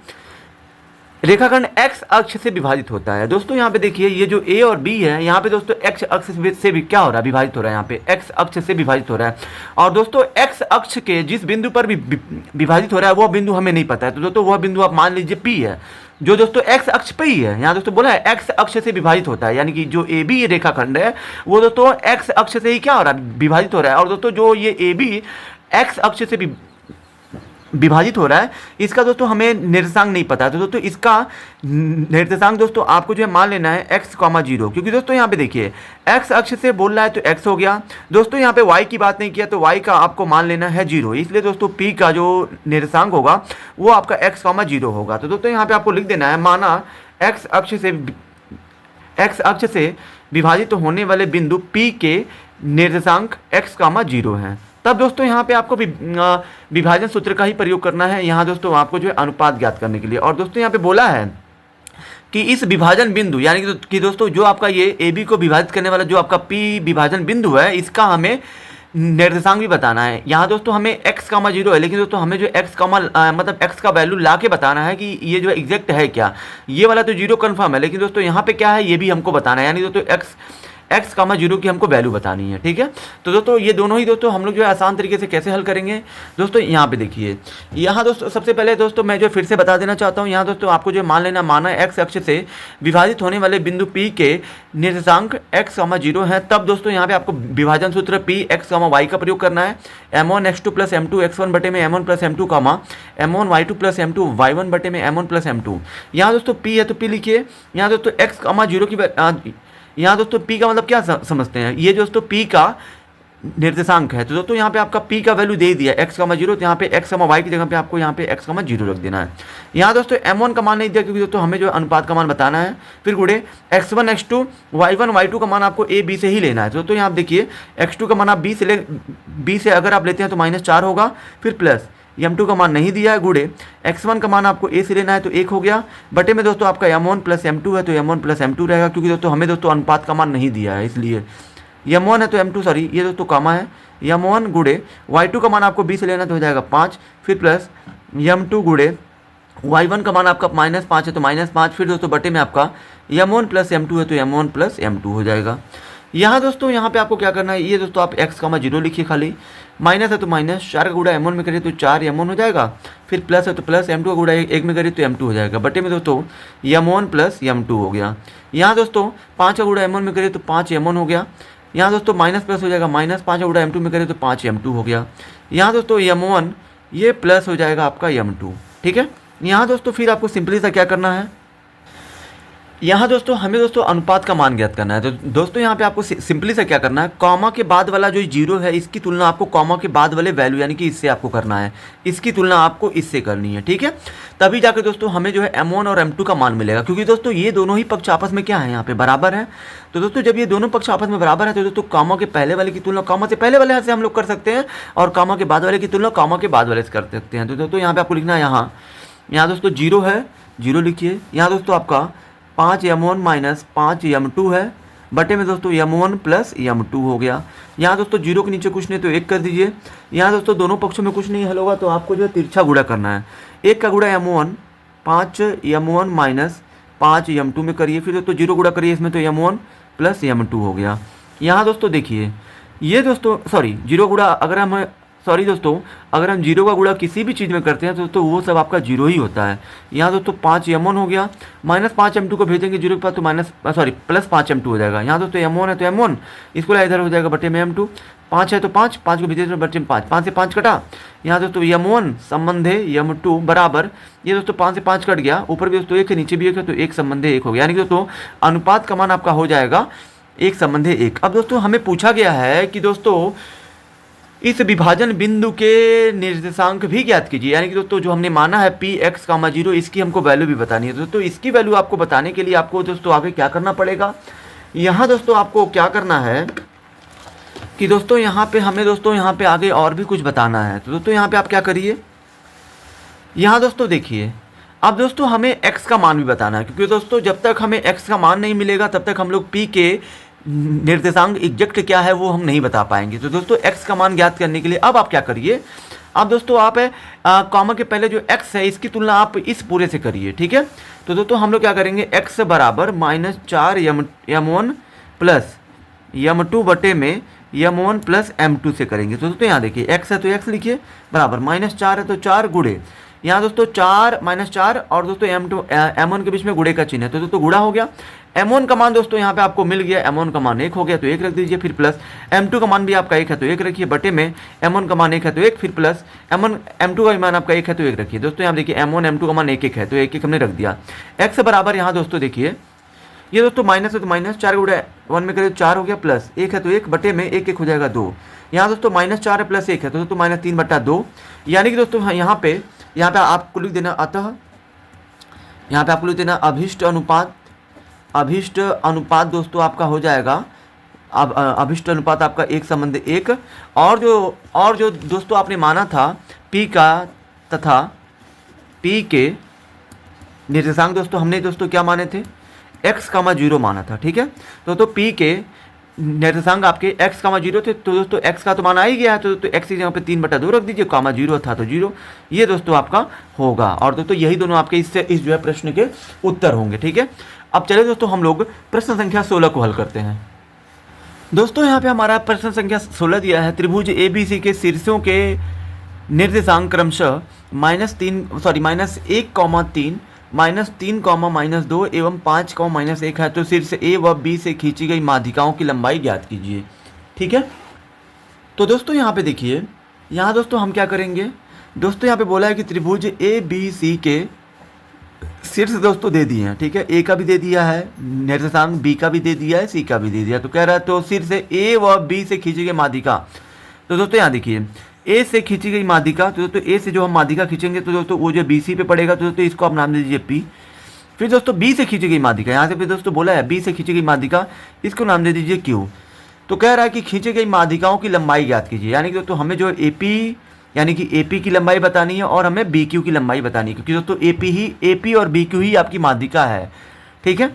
रेखाखंड x अक्ष से विभाजित होता है। दोस्तों यहाँ पे देखिए ये जो A और B है, यहाँ पे दोस्तों x अक्ष से भी क्या हो रहा है, विभाजित हो रहा है, यहाँ पे x अक्ष से विभाजित हो रहा है। और दोस्तों x अक्ष के जिस बिंदु पर भी विभाजित हो रहा है वह बिंदु हमें नहीं पता है, तो दोस्तों वह बिंदु आप मान लीजिए P है। जो दोस्तों एक्स अक्ष पे ही है, यहाँ दोस्तों बोला है एक्स अक्ष से विभाजित होता है, यानी कि जो ए बी रेखाखंड है वो दोस्तों एक्स अक्ष से ही क्या हो रहा है, विभाजित हो रहा है। और दोस्तों जो ये ए बी एक्स अक्ष से विभाजित हो रहा है, इसका दोस्तों हमें निर्देशांक नहीं पता है, तो दोस्तों इसका निर्देशांक दोस्तों आपको जो है मान लेना है x, 0, क्योंकि दोस्तों यहाँ पे देखिए x अक्ष से बोल रहा है तो x हो गया। दोस्तों यहाँ पे y की बात नहीं किया तो y का आपको मान लेना है 0, इसलिए दोस्तों p का जो निर्देशांक होगा वो आपका x, 0 होगा। तो दोस्तों यहाँ पे आपको लिख देना है, माना x अक्ष से विभाजित होने वाले बिंदु p के निर्देशांक x, 0 है। तब दोस्तों यहाँ पे आपको विभाजन सूत्र का ही प्रयोग करना है यहाँ दोस्तों आपको जो है अनुपात ज्ञात करने के लिए। और दोस्तों यहाँ पे बोला है कि इस विभाजन बिंदु यानी कि दोस्तों जो आपका ये ए बी को विभाजित करने वाला जो आपका पी विभाजन बिंदु है, इसका हमें निर्देशांक भी बताना है। यहाँ दोस्तों हमें x, 0 है, लेकिन दोस्तों हमें जो x मतलब x का वैल्यू ला के बताना है कि ये जो है एग्जैक्ट है क्या। ये वाला तो 0 कन्फर्म है, लेकिन दोस्तों यहाँ पे क्या है ये भी हमको बताना है, यानी दोस्तों x, 0 की हमको वैल्यू बतानी है। ठीक है, तो दोस्तों ये दोनों ही दोस्तों हम लोग जो है आसान तरीके से कैसे हल करेंगे दोस्तों, यहाँ पे देखिए। यहाँ दोस्तों सबसे पहले दोस्तों मैं जो फिर से बता देना चाहता हूँ, यहाँ दोस्तों आपको जो मान लेना, माना x अक्ष से विभाजित होने वाले बिंदु P के निर्देशांक x, 0 है। तब दोस्तों यहाँ पे आपको विभाजन सूत्र P x, y का प्रयोग करना है। m1 x2 plus m2 x1 बटे में m1 plus m2 m1 y2 plus m2 y1 बटे में m1 प्लस m2। यहाँ दोस्तों P है तो P लिखिए। यहाँ दोस्तों x, 0 की यहाँ दोस्तों p का मतलब क्या समझते हैं, ये दोस्तों p का निर्देशांक है। तो दोस्तों यहाँ पे आपका p का वैल्यू दे दिया x, 0, तो यहाँ पे x, y की जगह पे आपको यहाँ पे x, 0 रख देना है। यहाँ दोस्तों m1 का मान नहीं दिया क्योंकि दोस्तों हमें जो अनुपात का मान बताना है। फिर गुड़े x1 x2 y1 y2 का मान आपको a b से ही लेना है। तो दोस्तों यहाँ आप देखिए x2 का मान आप b से अगर आप लेते हैं तो -4 होगा, फिर प्लस m2 का मान नहीं दिया है, गुड़े x1 का मान आपको a से लेना है तो 1 हो गया, बटे में दोस्तों आपका m1 प्लस m2 है तो m1 प्लस m2 रहेगा, क्योंकि दोस्तों हमें दोस्तों अनुपात का मान नहीं दिया है इसलिए। m1 है तो m2 सॉरी ये दोस्तों कामा है, m1 गुड़े y2 का मान आपको b से लेना तो हो जाएगा 5, फिर प्लस m2 गुड़े y1 का मान आपका -5 है तो -5, फिर दोस्तों बटे में आपका m1 प्लस m2 है तो m1 प्लस m2 हो जाएगा। यहाँ दोस्तों यहाँ पे आपको क्या करना है, ये दोस्तों आप x, 0 लिखिए, खाली माइनस है तो माइनस, 4 का गुड़ा m1 में करिए तो 4 m1 हो जाएगा, फिर प्लस है तो प्लस, m2 का गुड़ा 1 में करिए तो m2 हो जाएगा, बटे में दोस्तों m1 प्लस m2 हो गया। यहाँ दोस्तों 5 का गुड़ा m1 में करिए तो 5 m1 हो गया। यहाँ दोस्तों माइनस प्लस हो जाएगा, माइनस 5 का गुड़ा m2 में करिए तो 5 m2 हो गया। यहाँ दोस्तों m1 ये प्लस हो जाएगा आपका m2। ठीक है, यहाँ दोस्तों फिर आपको सिंपली सा क्या करना है, यहाँ दोस्तों हमें दोस्तों अनुपात का मान ज्ञात करना है। तो दोस्तों यहाँ पे आपको सिंपली से क्या करना है, कॉमा के बाद वाला जो 0 है इसकी तुलना आपको कॉमा के बाद वाले वैल्यू यानी कि इससे आपको करना है, इसकी तुलना आपको इससे करनी है। ठीक है, तभी जाकर दोस्तों हमें जो है m1 और m2 का मान मिलेगा, क्योंकि दोस्तों ये दोनों ही पक्ष आपस में क्या है, यहाँ पे बराबर है। तो दोस्तों जब ये दोनों पक्ष आपस में बराबर है तो दोस्तों कॉमा के पहले वाले की तुलना कॉमा से पहले वाले से हम लोग कर सकते हैं, और कॉमा के बाद वाले की तुलना कॉमा के बाद वाले से कर सकते हैं। तो दोस्तों यहाँ पे आपको लिखना है, यहाँ दोस्तों 0 है, 0 लिखिए। यहाँ दोस्तों आपका 5 m1 माइनस 5 m2 है, बटे में दोस्तों m1 प्लस m2 हो गया। यहाँ दोस्तों 0 के नीचे कुछ नहीं तो 1 कर दीजिए। यहाँ दोस्तों दोनों पक्षों में कुछ नहीं हल होगा तो आपको जो है तिरछा गुणा करना है। 1 का गुणा m1 5 m1 माइनस 5 m2 में करिए, फिर दोस्तों 0 गुणा करिए इसमें तो m1 प्लस m2 हो गया। यहाँ दोस्तों देखिए ये दोस्तों सॉरी 0 गुणा अगर हम अगर हम 0 का गुणा किसी भी चीज़ में करते हैं तो दोस्तों वो सब आपका 0 ही होता है। यहाँ दोस्तों 5 m1 हो गया, माइनस 5 m2 को भेजेंगे 0 के पास तो प्लस 5 m2 हो जाएगा। यहाँ दोस्तों m1 है तो m1 इसको इधर हो जाएगा बटे में m2, 5 है तो 5 को भेजे तो बटे में 5 से 5 कटा। यहाँ दोस्तों m1 संबंधे m2 बराबर, ये दोस्तों 5 से 5 कट गया, ऊपर भी दोस्तों 1 है नीचे भी 1 है तो 1 संबंधे 1 हो गया, यानी कि दोस्तों अनुपात का मान आपका हो जाएगा 1 संबंधे 1। अब दोस्तों हमें पूछा गया है कि दोस्तों इस विभाजन बिंदु के निर्देशांक भी ज्ञात कीजिए, यानी कि दोस्तों जो हमने माना है p x, 0 इसकी हमको वैल्यू भी बतानी है। दोस्तों इसकी वैल्यू आपको बताने के लिए आपको दोस्तों आगे क्या करना पड़ेगा, यहाँ दोस्तों आपको क्या करना है कि दोस्तों यहाँ पे हमें दोस्तों यहाँ पे आगे और भी कुछ बताना है। तो दोस्तों यहाँ पे आप क्या करिए, यहाँ दोस्तों देखिए अब दोस्तों हमें x का मान भी बताना है, क्योंकि दोस्तों जब तक हमें x का मान नहीं मिलेगा तब तक हम लोग p के निर्देशांक एग्जैक्ट क्या है वो हम नहीं बता पाएंगे। तो दोस्तों x का मान ज्ञात करने के लिए अब आप क्या करिए, अब दोस्तों आप कॉमा के पहले जो x है इसकी तुलना आप इस पूरे से करिए। ठीक है, तो दोस्तों हम लोग क्या करेंगे, x बराबर -4 m1 प्लस m2 बटे में m1 प्लस m2 से करेंगे। तो दोस्तों यहाँ देखिए x है तो x लिखिए, बराबर -4 है तो 4 गुणे यहाँ दोस्तों 4 -4 और दोस्तों M1 के बीच में गुणे का चिन्ह है, तो दोस्तों गुणा हो गया। M1 का मान दोस्तों यहाँ पे आपको मिल गया, M1 का मान 1 हो गया तो 1 रख दीजिए, फिर प्लस M2 का मान भी आपका 1 है तो 1 रखिए, बटे में M1 का मान 1 है तो 1, फिर प्लस M2 का मान आपका 1 है तो 1 रखिए। दोस्तों यहाँ देखिए M1 M2 का मान 1 है तो 1 हमने रख दिया। x बराबर यहाँ दोस्तों देखिए ये दोस्तों माइनस है तो माइनस, 4 गुणे 1 में करें 4 हो गया, प्लस 1 है तो 1, बटे में 1 हो जाएगा 2। यहाँ दोस्तों -4 है प्लस 1 है तो दोस्तों -3/2, यानी कि दोस्तों यहाँ पे आपको लिख देना, अतः यहाँ पे आपको लिख देना अभिष्ट अनुपात दोस्तों आपका हो जाएगा, अब अभिष्ट अनुपात आपका 1:1। और जो दोस्तों आपने माना था P का तथा P के निर्देशांक दोस्तों हमने दोस्तों क्या माने थे, x, 0 माना था, ठीक है। तो P के निर्देशांक आपके x, 0 थे, तो दोस्तों x का तो मान आ ही गया है, तो दोस्तों x की जगह पे 3/2 रख दीजिए, 0 था तो 0, ये दोस्तों आपका होगा। और दोस्तों यही दोनों आपके इस जो है प्रश्न के उत्तर होंगे, ठीक है। अब चले दोस्तों हम लोग प्रश्न संख्या 16 को हल करते हैं। दोस्तों यहाँ पे हमारा प्रश्न संख्या 16 दिया है, त्रिभुज ABC के शीर्षों के निर्देशांक क्रमशः -1, -3, एवं 5, -1 है, तो शीर्ष A व B से खींची गई माध्यिकाओं की लंबाई ज्ञात कीजिए, ठीक है। तो दोस्तों यहाँ पे देखिए, यहाँ दोस्तों हम क्या करेंगे, दोस्तों यहाँ पे बोला है कि त्रिभुज ABC के शीर्ष दोस्तों दे दिए हैं, ठीक है। A का भी दे दिया है निर्देशांक, B का भी दे दिया है, C का भी दे दिया, तो कह रहा है तो शीर्ष A व B से खींची गई माध्यिका। तो दोस्तों यहाँ देखिए A से खींची गई माध्यिका, तो दोस्तों A से जो हम माध्यिका खींचेंगे तो दोस्तों वो जो BC पे पड़ेगा, तो दोस्तों इसको आप नाम दे दीजिए P। फिर दोस्तों B से खींची गई माध्यिका, यहाँ से फिर दोस्तों बोला है B से खींची गई माध्यिका, इसको नाम दे दीजिए Q। तो कह रहा है कि खींची गई माध्यिकाओं की लंबाई ज्ञात कीजिए, यानी कि दोस्तों हमें जो AP यानी कि AP की लंबाई बतानी है और हमें BQ की लंबाई बतानी है, क्योंकि दोस्तों AP और BQ ही आपकी माध्यिका है, ठीक है।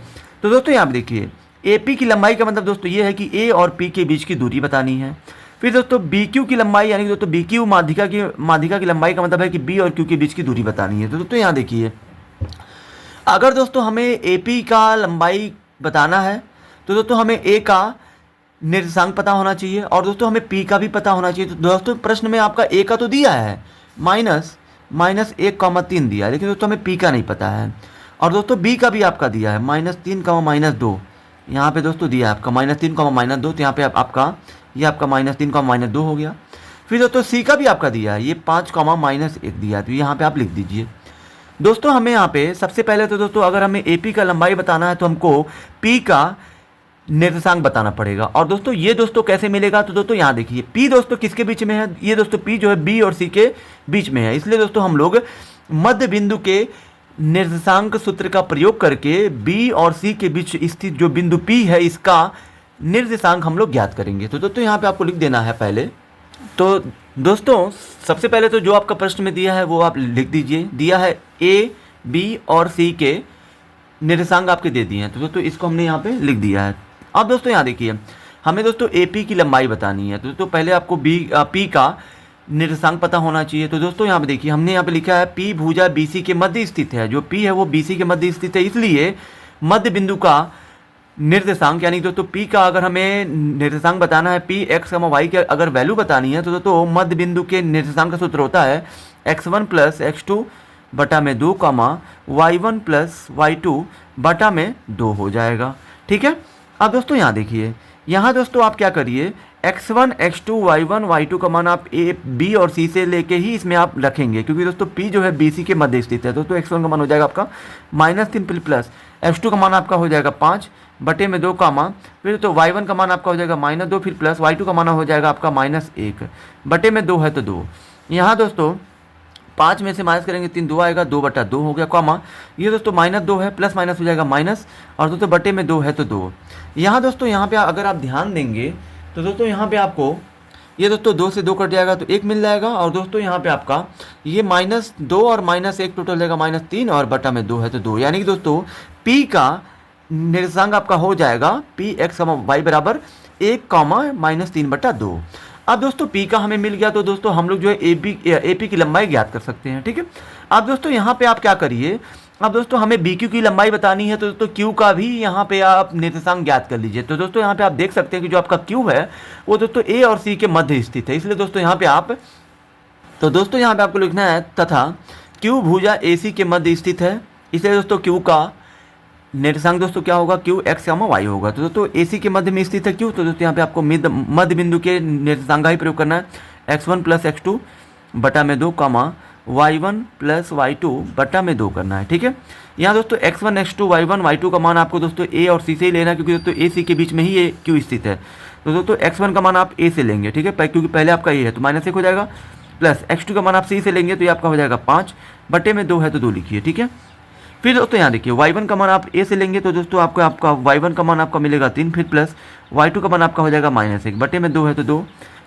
तो दोस्तों यहाँ पे देखिए AP की लंबाई का मतलब दोस्तों ये है कि A और P के बीच की दूरी बतानी है। फिर दोस्तों BQ की लंबाई यानी कि दोस्तों BQ माध्यिका की लंबाई का मतलब है कि B और Q के बीच की दूरी बतानी है। तो दोस्तों यहाँ देखिए, अगर दोस्तों हमें AP का लंबाई बताना है तो दोस्तों हमें A का निर्देशांक पता होना चाहिए और दोस्तों हमें P का भी पता होना चाहिए। तो दोस्तों प्रश्न में आपका A का तो दिया है -1,3 दिया है, लेकिन दोस्तों हमें P का नहीं पता है। और दोस्तों B का भी आपका दिया है -3, -2, यहाँ पे दोस्तों दिया है आपका -3, -2, तो यहाँ पे आपका ये आपका -3, -2 हो गया। फिर दोस्तों C का भी आपका दिया है, ये 5, -1 दिया है, तो यहाँ पे आप लिख दीजिए। दोस्तों हमें यहाँ पे सबसे पहले तो दोस्तों अगर हमें AP का लंबाई बताना है तो हमको P का निर्देशांक बताना पड़ेगा। और दोस्तों ये दोस्तों कैसे मिलेगा, तो दोस्तों यहाँ देखिए P दोस्तों किसके बीच में है, ये दोस्तों P जो है B और C के बीच में है, इसलिए दोस्तों हम लोग मध्य बिंदु के निर्देशांक सूत्र का प्रयोग करके B और C के बीच स्थित जो बिंदु P है इसका निर्देशांक हम लोग ज्ञात करेंगे। तो दोस्तों यहाँ पे आपको लिख देना है पहले। तो दोस्तों सबसे पहले तो जो आपका प्रश्न में दिया है वो आप लिख दीजिए, दिया है A, B और C के निर्देशांक आपके दे दिए हैं, तो दोस्तों इसको हमने यहाँ पे लिख दिया है। अब दोस्तों यहाँ देखिए हमें दोस्तों AP की लंबाई बतानी है, तो दोस्तों पहले आपको P का निर्देशांक पता होना चाहिए। तो दोस्तों यहाँ पे देखिए हमने यहाँ पे लिखा है P भुजा BC के मध्य स्थित है, जो P है वो BC के मध्य स्थित है, इसलिए मध्य बिंदु का निर्देशांक यानी दोस्तों P का अगर हमें निर्देशांक बताना है, P x, y की अगर वैल्यू बतानी है तो दोस्तों मध्य बिंदु के निर्देशांक का सूत्र होता है x1 + x2 बटा में 2, y1 + y2 बटा में 2 हो जाएगा, ठीक है। अब दोस्तों यहाँ देखिए, यहाँ दोस्तों आप क्या करिए, x1, x2, y1, y2 का मान आप A, B और C से लेके ही इसमें आप रखेंगे, क्योंकि दोस्तों P जो है BC के मध्य स्थित है। दोस्तों x1 का मान हो जाएगा आपका -3 प्लस x2 का मान आपका हो जाएगा 5 बटे में 2, फिर तो y1 का मान आपका हो जाएगा -2, फिर प्लस y2 का मान हो जाएगा आपका -1 बटे में 2 है तो 2। यहाँ दोस्तों 5 में से माइनस करेंगे 3 2 आएगा, 2/2 हो गया, ये दोस्तों -2 है, प्लस माइनस हो जाएगा माइनस, और दोस्तों बटे में 2 है तो 2। यहाँ दोस्तों यहाँ पे अगर आप ध्यान देंगे तो दोस्तों यहाँ पे आपको ये दोस्तों 2 से 2 कट जाएगा तो 1 मिल जाएगा, और दोस्तों यहाँ पे आपका ये -2 और -1 टोटल हो जाएगा -3 और बटा में 2 है तो 2, यानी कि दोस्तों P का निर्देशांक आपका हो जाएगा P x, y बराबर 1, -3/2। अब दोस्तों P का हमें मिल गया, तो दोस्तों हम लोग जो है AP की लंबाई ज्ञात कर सकते हैं, ठीक है। अब दोस्तों यहाँ पे आप क्या करिए, अब दोस्तों हमें BQ की लंबाई बतानी है, तो दोस्तों Q का भी यहाँ पे आप निर्देशांक ज्ञात कर लीजिए। तो दोस्तों यहाँ पे आप देख सकते हैं कि जो आपका Q है वो दोस्तों A और C के मध्य स्थित है, इसलिए दोस्तों यहाँ पे आपको लिखना है तथा क्यू भुजा AC के मध्य स्थित है, इसलिए दोस्तों क्यू का निर्देशांक दोस्तों क्या होगा, क्यू एक्स कामा वाई होगा। तो दोस्तों AC के मध्य में स्थित है क्यू, तो दोस्तों यहाँ पे आपको मध्य बिंदु के निर्देशांक का ही प्रयोग करना है। x1 प्लस x2 बटा में 2 कामा y1 प्लस y2 बटा में 2 करना है, ठीक है। यहाँ दोस्तों x1 x2 y1 y2 का मान आपको दोस्तों A और C से ही लेना है, क्योंकि दोस्तों AC के बीच में ही ये क्यू स्थित है। तो दोस्तों x1 का मान आप A से लेंगे, ठीक है, क्योंकि पहले आपका A है तो -1 हो जाएगा, प्लस x2 का मान आप C से लेंगे तो ये आपका हो जाएगा 5 बटे में 2 है तो 2 लिखिए, ठीक है। फिर दोस्तों यहाँ देखिए y1 का मान आप A से लेंगे तो दोस्तों आपका y1 का मान आपका मिलेगा 3, फिर प्लस y2 का मान आपका हो जाएगा -1 बटे में 2 है तो 2।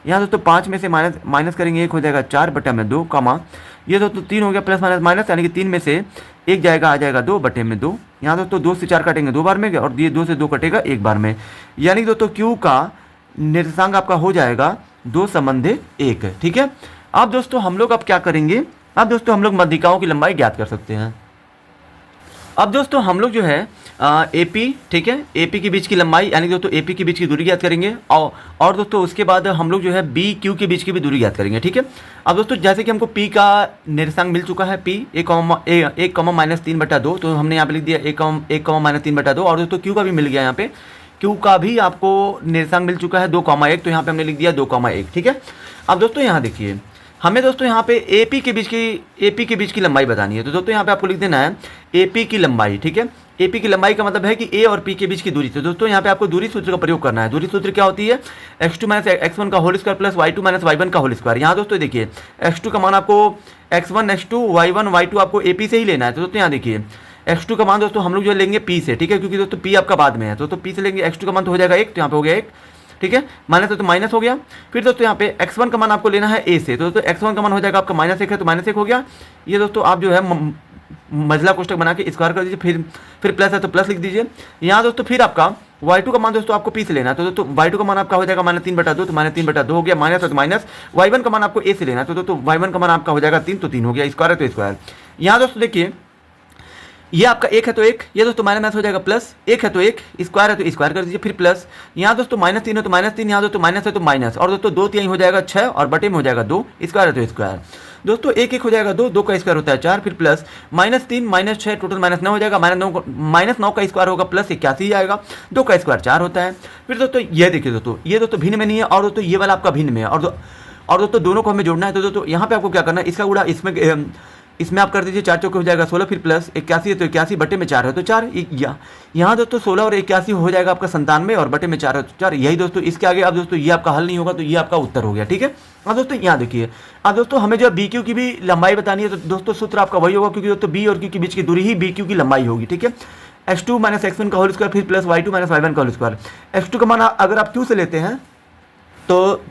यहाँ दोस्तों 5 में से माइनस करेंगे 1 हो जाएगा 4 बटे में 2 कामा ये दोस्तों 3 हो गया प्लस माइनस यानी कि 3 में से 1 जाएगा आ जाएगा 2 बटे में 2। यहाँ दोस्तों 2 से 4 काटेंगे 2 बार में और ये 2 से 2 कटेगा 1 बार में, यानी कि दोस्तों Q का निर्देशांक आपका हो जाएगा 2 संबंधे 1, ठीक है। अब दोस्तों हम लोग अब क्या करेंगे, अब दोस्तों हम लोग मध्यिकाओं की लंबाई ज्ञात कर सकते हैं। अब दोस्तों हम लोग जो है AP, ठीक है, AP के बीच की लंबाई यानी दोस्तों AP के बीच की दूरी ज्ञात करेंगे और दोस्तों उसके बाद हम लोग जो है BQ के बीच की भी दूरी ज्ञात करेंगे, ठीक है। अब दोस्तों जैसे कि हमको P का निर्देशांक मिल चुका है, P 1,-3/2, तो हमने यहाँ पे लिख दिया 1,-3/2, और दोस्तों Q का भी मिल गया, यहाँ पे Q का भी आपको निर्देशांक मिल चुका है 2,1, तो यहाँ पे हमने लिख दिया 2,1, ठीक है। अब दोस्तों यहाँ देखिए हमें दोस्तों यहाँ पे AP के बीच की लंबाई बतानी है, तो दोस्तों यहाँ पे आपको लिख देना है AP की लंबाई, ठीक है। AP की लंबाई का मतलब है कि A और P के बीच की दूरी। तो दोस्तों यहाँ पे आपको दूरी सूत्र का प्रयोग करना है। दूरी सूत्र क्या होती है, x2 - x1 का whole square plus y2 - y1 का होल स्क्वायर। यहाँ दोस्तों देखिए x2 का मान आपको x1 x2 y1 y2 आपको AP से ही लेना है। तो दोस्तों यहाँ देखिए x2 का मान दोस्तों हम लोग जो लेंगे P से, ठीक है, क्योंकि दोस्तों P आपका बाद में है, तो दोस्तों P से लेंगे। x2 का मान तो हो जाएगा 1, तो यहाँ पे हो गया 1, ठीक है, माइनस है तो माइनस हो गया। फिर दोस्तों यहाँ पे x1 का मान आपको लेना है A से, तो दोस्तों x1 का मान हो जाएगा आपका -1 है, तो -1 हो गया। ये दोस्तों आप जो है मझला कोष्टक बना के स्क्वायर कर दीजिए, फिर प्लस है तो प्लस लिख दीजिए। यहाँ दोस्तों फिर आपका y2 का मान दोस्तों आपको P से लेना है, तो दोस्तों y2 का मान आपका हो जाएगा -3/2, तो -3/2 हो गया, माइनस है तो माइनस। y1 का मान आपको A से लेना है, तो दोस्तों y1 का मान आपका हो जाएगा 3, तो 3 हो गया, स्क्वायर है तो स्क्वायर। यहाँ दोस्तों देखिए ये आपका 1 है तो 1, ये दोस्तों माइनस हो जाएगा प्लस, 1 है तो 1, स्क्वायर है तो स्क्वायर कर दीजिए, फिर प्लस। यहाँ दोस्तों -3 है तो -3, यहाँ दोस्तों माइनस है तो माइनस, और दोस्तों 2 3 हो जाएगा 6 और बटे में हो जाएगा 2, स्क्वायर है तो स्क्वायर। दोस्तों 1 1 हो जाएगा 2, 2 का स्क्वायर होता है 4, फिर प्लस -3 -6 टोटल -9 हो जाएगा, -9 का स्क्वायर होगा प्लस 81 आएगा, 2 का स्क्वायर 4 होता है। फिर दोस्तों ये देखिए दोस्तों ये दोस्तों भिन्न में नहीं है, और दोस्तों ये वाला आपका भिन्न में है, और दोस्तों दोनों को हमें जोड़ना है। तो दोस्तों यहाँ पे आपको क्या करना है, इसका गुणा इसमें आप कर दीजिए, 4 चौके हो जाएगा 16, फिर प्लस 81 है तो 81 बटे में 4 है तो 4, यहाँ दोस्तों 16 और 81 हो जाएगा आपका 97 और बटे में 4 है तो 4। यही दोस्तों इसके आगे अब दोस्तों ये आपका हल नहीं होगा, तो ये आपका उत्तर हो गया, ठीक है। अब दोस्तों यहाँ देखिए, अब दोस्तों हमें जो BQ की भी लंबाई बतानी है, तो दोस्तों सूत्र आपका वही होगा, क्योंकि दोस्तों B और Q के बीच की दूरी ही BQ की लंबाई होगी, ठीक है। x2 - x1 का होल स्क्वायर, फिर प्लस y2 - y1 का होल स्क्वायर। x2 का मान अगर आप Q से लेते हैं तो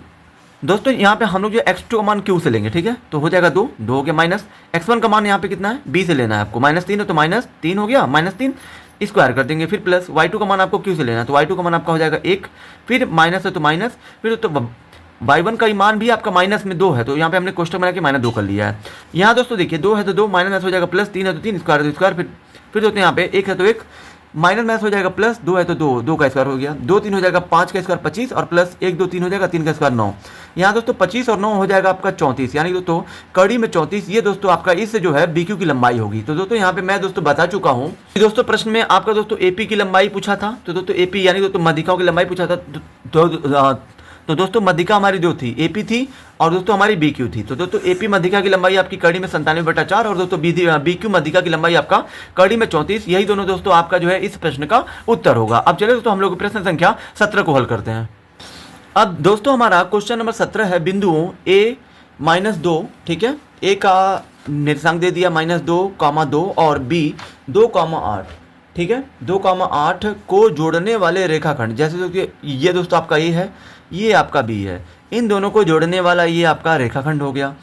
दोस्तों यहाँ पे हम लोग जो x2 का मान Q से लेंगे, ठीक है, तो हो जाएगा 2 हो गया, माइनस x1 का मान यहाँ पे कितना है, B से लेना है आपको, -3 है तो -3 हो गया, -3 स्क्वायर कर देंगे, फिर प्लस y2 का मान आपको Q से लेना है, तो y2 का मान आपका हो जाएगा 1, फिर माइनस है तो माइनस, फिर तो y1 का मान भी आपका माइनस में 2 है, तो यहाँ पे हमने कोष्टक बना के -2 कर लिया है। यहाँ दोस्तों देखिए 2 है तो 2, माइनस हो जाएगा प्लस, 3 है तो 3, स्क्वायर है तो स्क्वायर, फिर दोस्तों यहाँ पे 1 है तो 1, माइनस हो जाएगा प्लस, 2 है तो 2 का स्क्वायर हो गया, 2 3 हो जाएगा 5 का स्क्वायर 25, और प्लस 1 2 3 हो जाएगा 3 का स्क्वायर 9। यहाँ दोस्तों 25 और 9 हो जाएगा आपका 34, यानी दोस्तों कड़ी में 34, ये दोस्तों आपका इससे जो है BQ की लंबाई होगी। तो दोस्तों यहाँ पे मैं दोस्तों बता चुका हूँ। दोस्तों प्रश्न में आपका दोस्तों AP की लंबाई पूछा था, तो दोस्तों AP यानी दोस्तों मध्यिकाओं की लंबाई पूछा था, तो दोस्तों मध्यिका हमारी जो थी AP थी, और दोस्तों हमारी BQ थी। तो दोस्तों AP मध्यिका की लंबाई आपकी कड़ी में 97/4, और दोस्तों BQ मध्यिका की लंबाई आपका कड़ी में 34। यही दोनों दोस्तों आपका जो है इस प्रश्न का उत्तर होगा। अब चलिए दोस्तों हम लोग प्रश्न संख्या 17 को हल करते हैं। अब दोस्तों हमारा क्वेश्चन नंबर 17 है बिंदुओं A - 2, ठीक है, A का निर्देशांक दे दिया -2,2 और B 2,8, ठीक है, 2,8 को जोड़ने वाले रेखाखंड, जैसे ये दोस्तों आपका A है, ये आपका B है, इन दोनों को जोड़ने वाला ये आपका रेखाखंड हो गया।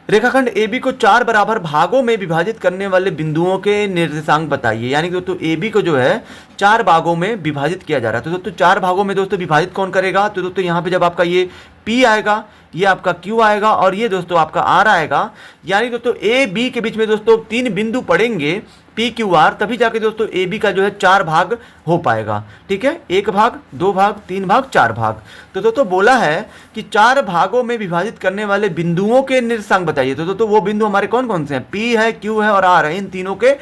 रेखाखंड AB को 4 बराबर भागों में विभाजित करने वाले बिंदुओं के निर्देशांक बताइए। यानी कि दोस्तों AB को जो है 4 भागों में विभाजित किया जा रहा है। तो दोस्तों 4 भागों में दोस्तों विभाजित कौन करेगा, तो दोस्तों यहाँ पे जब आपका ये P आएगा, ये आपका Q आएगा और ये दोस्तों आपका R आएगा। यानी दोस्तों A B के बीच में दोस्तों 3 बिंदु पड़ेंगे P Q R, तभी जाके दोस्तों A B का जो है 4 भाग हो पाएगा। ठीक है, 1 भाग, 2 भाग, 3 भाग, 4 भाग। तो दोस्तों बोला है कि 4 भागों में विभाजित करने वाले बिंदुओं के निर्देशांक बताइए। तो दोस्तों वो बिंदु हमारे कौन कौन से हैं? P है, Q है और R है। इन तीनों के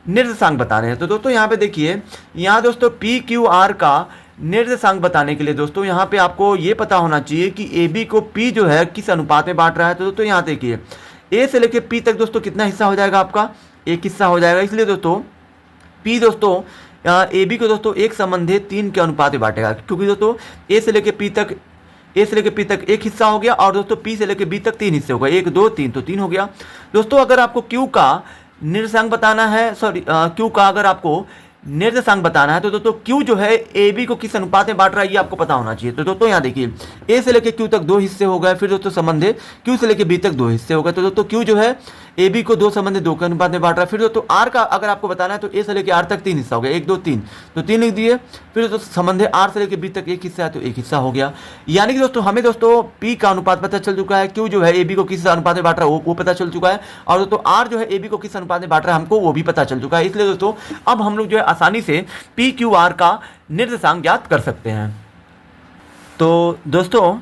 निर्देशांक बताने हैं। तो दोस्तों यहाँ पे देखिए, यहाँ दोस्तों P Q R का निर्देशांक बताने के लिए दोस्तों यहाँ पे आपको ये पता होना चाहिए कि ए बी को P जो है किस अनुपात में बांट रहा है। तो दोस्तों यहाँ देखिए, ए से लेके P तक दोस्तों कितना हिस्सा हो जाएगा आपका? एक हिस्सा हो जाएगा। इसलिए दोस्तों P दोस्तों ए बी को दोस्तों 1:3 के अनुपात में बांटेगा, क्योंकि दोस्तों ए से लेके P तक एक हिस्सा हो गया और दोस्तों P से लेके B तक 3 हिस्से हो गए, 1 2 3, तो 3 हो गया। दोस्तों अगर आपको Q का निर्देशांक बताना है, Q का अगर आपको निर्देशांक बताना है तो दोस्तों Q जो है ए बी को किस अनुपात में बांट रहा है ये आपको पता होना चाहिए। तो दोस्तों यहाँ देखिए, ए से लेके Q तक 2 हिस्से हो गए, फिर दोस्तों संबंध Q से लेके B तक 2 हिस्से हो गए। तो दोस्तों Q जो है ए बी को 2 के अनुपात में बांट रहा है। फिर दोस्तों R का अगर आपको बताना है तो ए से लेके R तक 3 हिस्सा हो गया, 1 2 3, तो 3 लिख दिए। फिर दोस्तों संबंध R से लेके B तक 1 हिस्सा है तो 1 हिस्सा हो गया। यानी कि दोस्तों हमें दोस्तों P का अनुपात पता चल चुका है, Q जो है ए बी को किस अनुपात में बांट रहा है वो पता चल चुका है, और दोस्तों R जो है ए बी को किस अनुपात में बांट रहा है हमको वो भी पता चल चुका है। इसलिए दोस्तों अब हम लोग जो है आसानी से P Q R का निर्देशांक ज्ञात कर सकते हैं। तो दोस्तों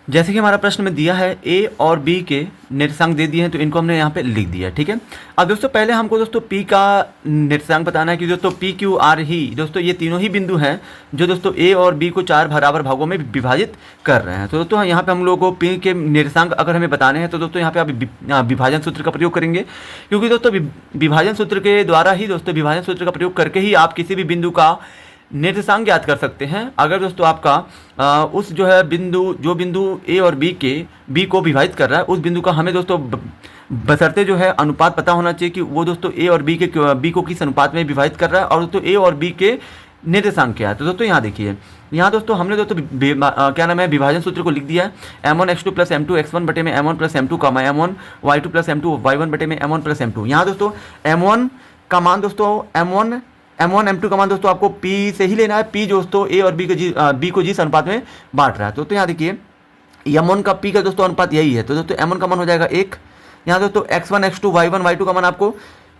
जैसे कि हमारा प्रश्न में दिया है A और B के निर्देशांक दे दिए हैं, तो इनको हमने यहाँ पे लिख दिया। ठीक है, अब दोस्तों पहले हमको दोस्तों P का निर्देशांक बताना है कि दोस्तों P Q R ही दोस्तों ये तीनों ही बिंदु हैं जो दोस्तों A और B को 4 बराबर भागों में विभाजित कर रहे हैं। तो दोस्तों यहाँ पे हम लोगों को P के निर्देशांक अगर हमें बताने हैं तो दोस्तों यहाँ पे आप विभाजन सूत्र का प्रयोग करेंगे, क्योंकि दोस्तों विभाजन सूत्र के द्वारा ही दोस्तों विभाजन सूत्र का प्रयोग करके ही आप किसी भी बिंदु का निर्देशांक ज्ञात कर सकते हैं। अगर दोस्तों आपका उस जो है जो बिंदु A और B को विभाजित कर रहा है उस बिंदु का हमें दोस्तों बशर्ते जो है अनुपात पता होना चाहिए कि वो दोस्तों A और B को किस अनुपात में विभाजित कर रहा है और दोस्तों A और B के निर्देशांक क्या है। तो दोस्तों यहाँ देखिए, यहाँ दोस्तों हमने दोस्तों क्या नाम है विभाजन सूत्र को लिख दिया है M1 x2 plus M2 x1 बटे में M1 प्लस M2 का M1 y2 plus M2 y1 बटे में M1 प्लस M2। यहाँ दोस्तों M1 का मान दोस्तों M1 M2 का मान दोस्तों आपको P से ही लेना है। P दोस्तों A और B को जिस अनुपात में बांट रहा है। तो यहाँ देखिए M1 का P का दोस्तों अनुपात यही है। तो दोस्तों M1 का मान हो जाएगा 1। यहाँ दोस्तों x1 x2 y1 y2 का मान आपको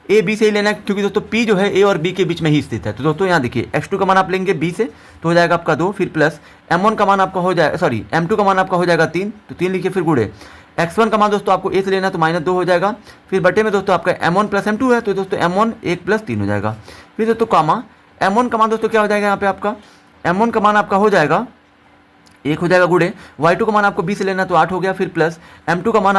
A B से ही लेना है, क्योंकि दोस्तों P जो है A और B के बीच में ही स्थित है। तो दोस्तों यहाँ देखिए x2 का मान आप लेंगे B से तो हो जाएगा आपका 2, फिर प्लस M1 का मान आपका हो जाएगा M2 का मान आपका हो जाएगा 3, तो 3 लिखिए, फिर गुड़े x1 का मान दोस्तों आपको A से लेना है तो -2 हो जाएगा, फिर बटे में दोस्तों आपका M1 प्लस M2 है तो दोस्तों M1 1 प्लस 3 हो जाएगा। फिर दोस्तों कामा M1 का मान दोस्तों क्या हो जाएगा, यहाँ पे आपका M1 का मान आपका हो जाएगा 1 हो जाएगा, गुड़े y2 का मान आपको B से लेना तो 8 हो गया, फिर प्लस M2 का मान